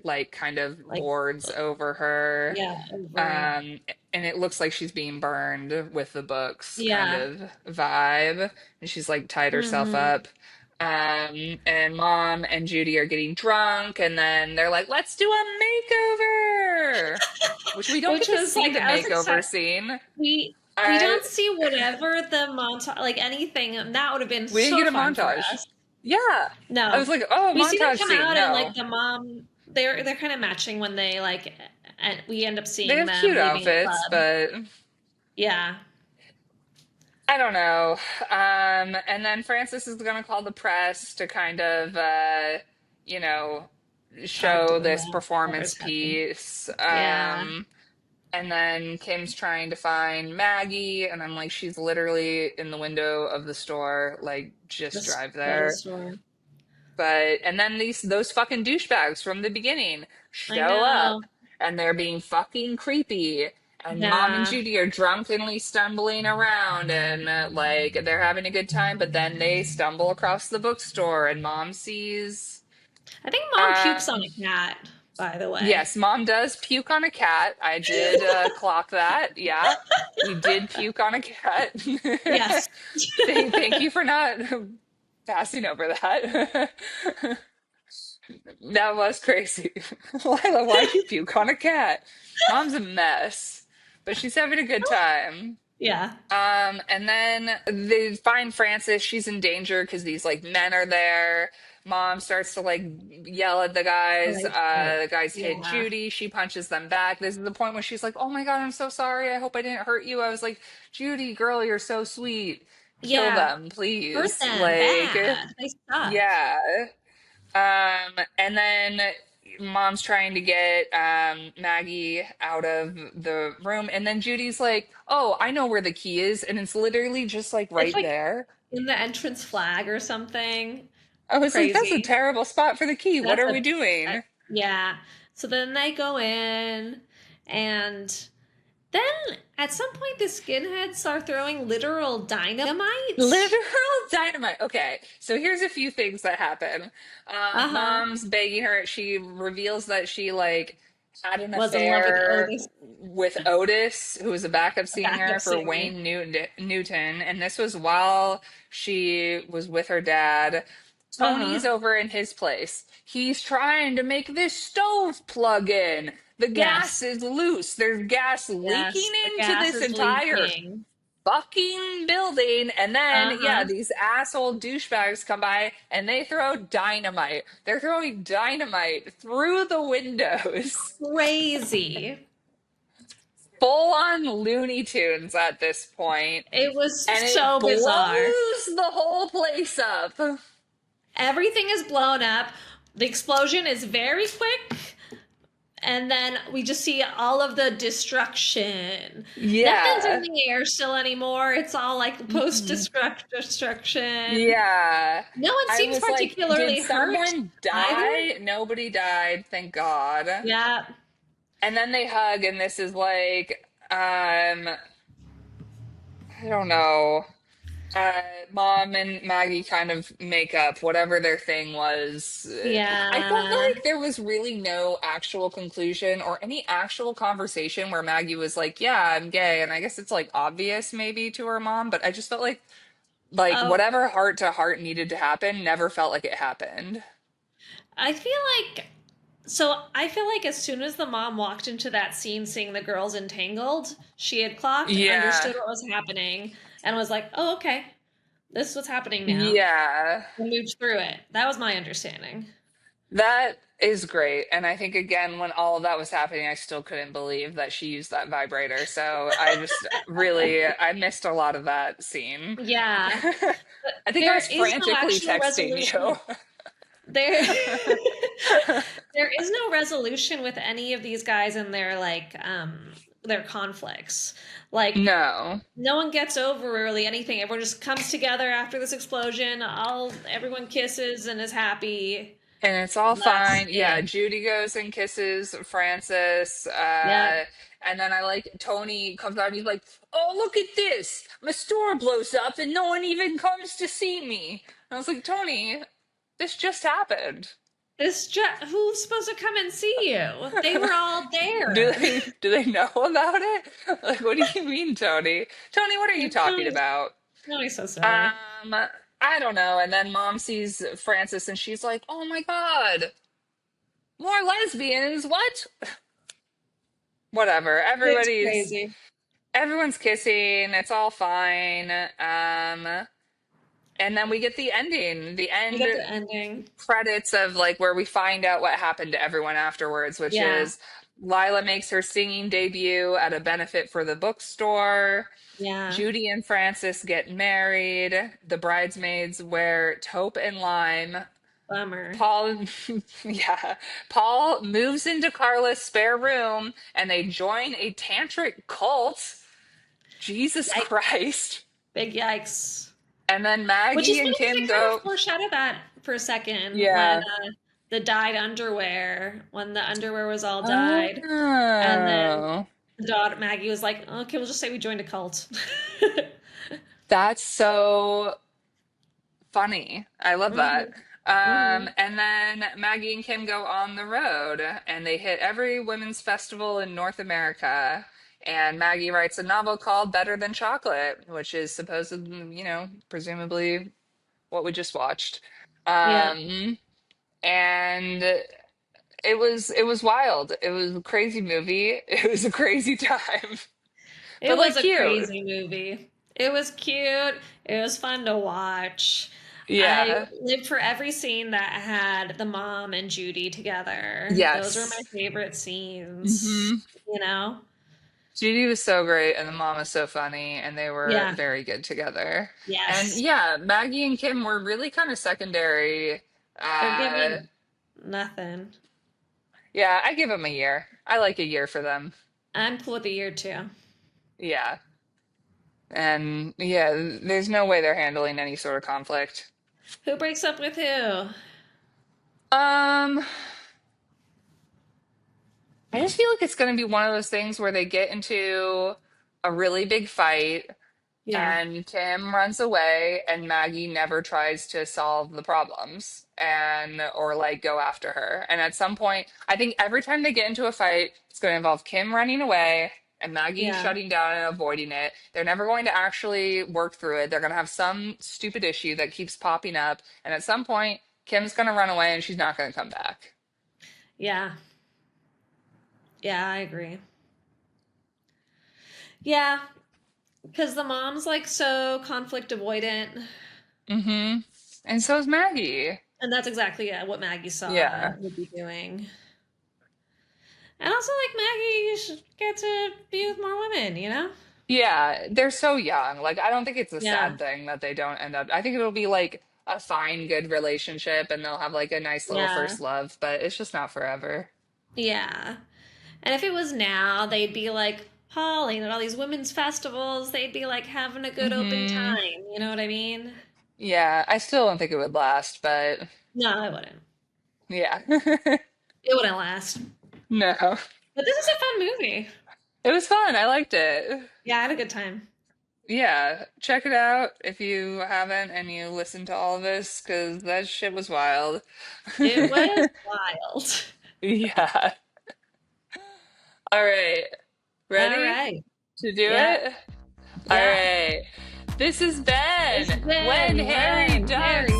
like kind of Like, boards over her, yeah, over it. um and it looks like she's being burned with the books kind Yeah. of vibe, and she's like tied herself Hmm. up. And mom and Judy are getting drunk, and then they're like, let's do a makeover, which we don't Which get to was see like, the I was makeover excited. scene. We I don't see whatever the montage, like anything, and that would have been We didn't so get a fun for montage. us. Yeah. I No, was like, oh, we see them montage come scene. out and No. like the mom, they're kind of matching when they like, and we end up They seeing have them cute leaving a outfits, club. but Yeah, I don't know. And then Francis is going to call the press to kind of, you know, talk to show them this about performance everything. piece. Yeah, And then Kim's trying to find Maggie, and I'm like, she's literally in the window of the store. Like, just this drive clothes there. store. But and then those fucking douchebags from the beginning I show up, know. and they're being fucking creepy. And mom and Yeah, Judy are drunkenly stumbling around, and like they're having a good time, but then they stumble across the bookstore and mom sees I think mom pukes on um a cat. By the way, yes, mom does puke on a cat. I did clock that. Yeah. We did puke on a cat. yes. Thank you for not passing over that. That was crazy. Lila, why'd you puke on a cat? Mom's a mess, but she's having a good time. Yeah, And then they find Frances. She's in danger because these like men are there. Mom starts to like yell at the guys. like, The guys hit yeah, Judy. She punches them back. This is the point where she's like, "Oh my God, I'm so sorry. I hope I didn't hurt you." I was like, "Judy, girl, you're so sweet. Kill yeah. them, Hurt please." them Like, bad. They suck. yeah. And then mom's trying to get Maggie out of the room, and then Judy's like, "Oh, I know where the key is," and it's literally just like It's right like there. in the entrance flag or something. I was like, "That's a Crazy. terrible spot for the key. What That's are we a doing?" yeah. So then they go in, and then at some point the skinheads start throwing literal dynamite. Literal dynamite. Okay, so here's a few things that happen. Uh-huh. Mom's begging her. She reveals that she like had an Was in love with affair Otis, with Otis, who was a backup a backup singer for singer. Newton, and this was while she was with her dad. Tony's Uh-huh. over in his place. He's trying to make this stove plug in. The gas Yes. is loose. There's gas leaking Yes. The into gas this is entire leaking. fucking building. And then, yeah, Uh-huh. these asshole douchebags come by and they throw dynamite. They're throwing dynamite through the windows. Crazy. Full on Looney Tunes at this point, It was and it so bizarre. blows the whole place up. Everything is blown up. The explosion is very quick. And then we just see all of the destruction. Nothing's in Yeah. the air still anymore. It's all like post destruction. Yeah. No one I seems was like, did particularly hurt someone either. die? Nobody died, thank God. Yeah. And then they hug, and this is like, I don't know. Uh, Mom and Maggie kind of make up whatever their thing was. I felt Yeah. like there was really no actual conclusion or any actual conversation where Maggie was like, "Yeah, I'm gay," and I guess it's like obvious maybe to her mom, but I just felt like Oh, whatever heart to heart needed to happen never felt like it happened. I feel like so I feel like as soon as the mom walked into that scene seeing the girls entangled, she had clocked, Yeah, understood what was happening, and was like, "Oh, okay. This is what's happening now." yeah. And moved through it. That was my understanding. That is great. And I think again, when all of that was happening, I still couldn't believe that she used that vibrator. So I just really, I missed a lot of that scene. Yeah. But I think I there was is no frantically actual texting you. resolution. There there is no resolution with any of these guys and their conflicts. Like No. no one gets over really anything. Everyone just comes together after this explosion. All everyone kisses and is happy. And it's all And that's fine. Yeah, it. Judy goes and kisses Francis. Yep. And then I like Tony comes out and he's like, "Oh, look at this. My store blows up and no one even comes to see me." And I was like, "Tony, this just happened." Who's supposed to come and see you? They were all Do there. they know about it? Like, what do you mean, Tony? Tony, what are you talking Tony's, about? Tony's so silly. Um, I don't know. And then mom sees Francis and she's like, "Oh my God, more lesbians. What?" Whatever. It's crazy. Everyone's kissing. It's all fine. And then we get the ending, the You end get the ending. credits of like where we find out what happened to everyone afterwards, which Yeah. is Lila makes her singing debut at a benefit for the bookstore. Yeah. Judy and Francis get married. The bridesmaids wear taupe and lime. Bummer. Paul, yeah, Paul moves into Carla's spare room and they join a tantric cult. Jesus Yikes. Christ. Big yikes. And then Which Maggie is and funny because they Kim kind of go, foreshadowed that for a second when yeah. the dyed underwear, when the underwear was all dyed. And then Oh, the daughter, Maggie was like, okay, we'll just say we joined a cult. that's so funny. I love that. Hmm. Hmm. And then Maggie and Kim go on the road and they hit every women's festival in North America. And Maggie writes a novel called Better Than Chocolate, which is supposedly, presumably what we just watched. Yeah. Um, and it was wild. It was a crazy movie. It was a crazy time, It but like was a cute. crazy movie. It was cute. It was fun to watch. I Yeah. lived for every scene that had the mom and Judy together. Those were my Yes. favorite scenes, Hmm. you know? Judy was so great and the mom was so funny and they were Yeah. very good together. And Yes. yeah, Maggie and Kim were really kind of secondary. They're Uh given nothing. Yeah, I give them a year. I like a year for them. I'm cool with a year too. Yeah. And yeah, there's no way they're handling any sort of conflict. Who breaks up with who? Um, I just feel like it's going to be one of those things where they get into a really big fight Yeah. and Kim runs away and Maggie never tries to solve the problems and or like go after her. And at some point, I think every time they get into a fight, it's going to involve Kim running away and Maggie Yeah. shutting down and avoiding it. They're never going to actually work through it. They're going to have some stupid issue that keeps popping up. And at some point, Kim's going to run away and she's not going to come back. Yeah. Yeah, I agree. Yeah, because the mom's like so conflict avoidant. Mm-hmm. And so is Maggie. And that's exactly what Maggie saw Yeah. would be doing. And also, like, Maggie should get to be with more women, you know? Yeah, they're so young. Like, I don't think it's a Yeah. sad thing that they don't end up. I think it'll be like a fine, good relationship and they'll have like a nice little Yeah. first love, but it's just not forever. Yeah. And if it was now, they'd be like hauling at all these women's festivals. They'd be like having a good open Hmm. time. You know what I mean? Yeah, I still don't think it would last, but No, I wouldn't. yeah. It wouldn't last. No. But this is a fun movie. It was fun. I liked it. Yeah, I had a good time. Yeah, check it out if you haven't and you listen to all of this, because that shit was wild. It was wild. Yeah. All right. All Ready right. to do Yeah. it? All Yeah. right. This has It's been When been Harry when Ducks. Harry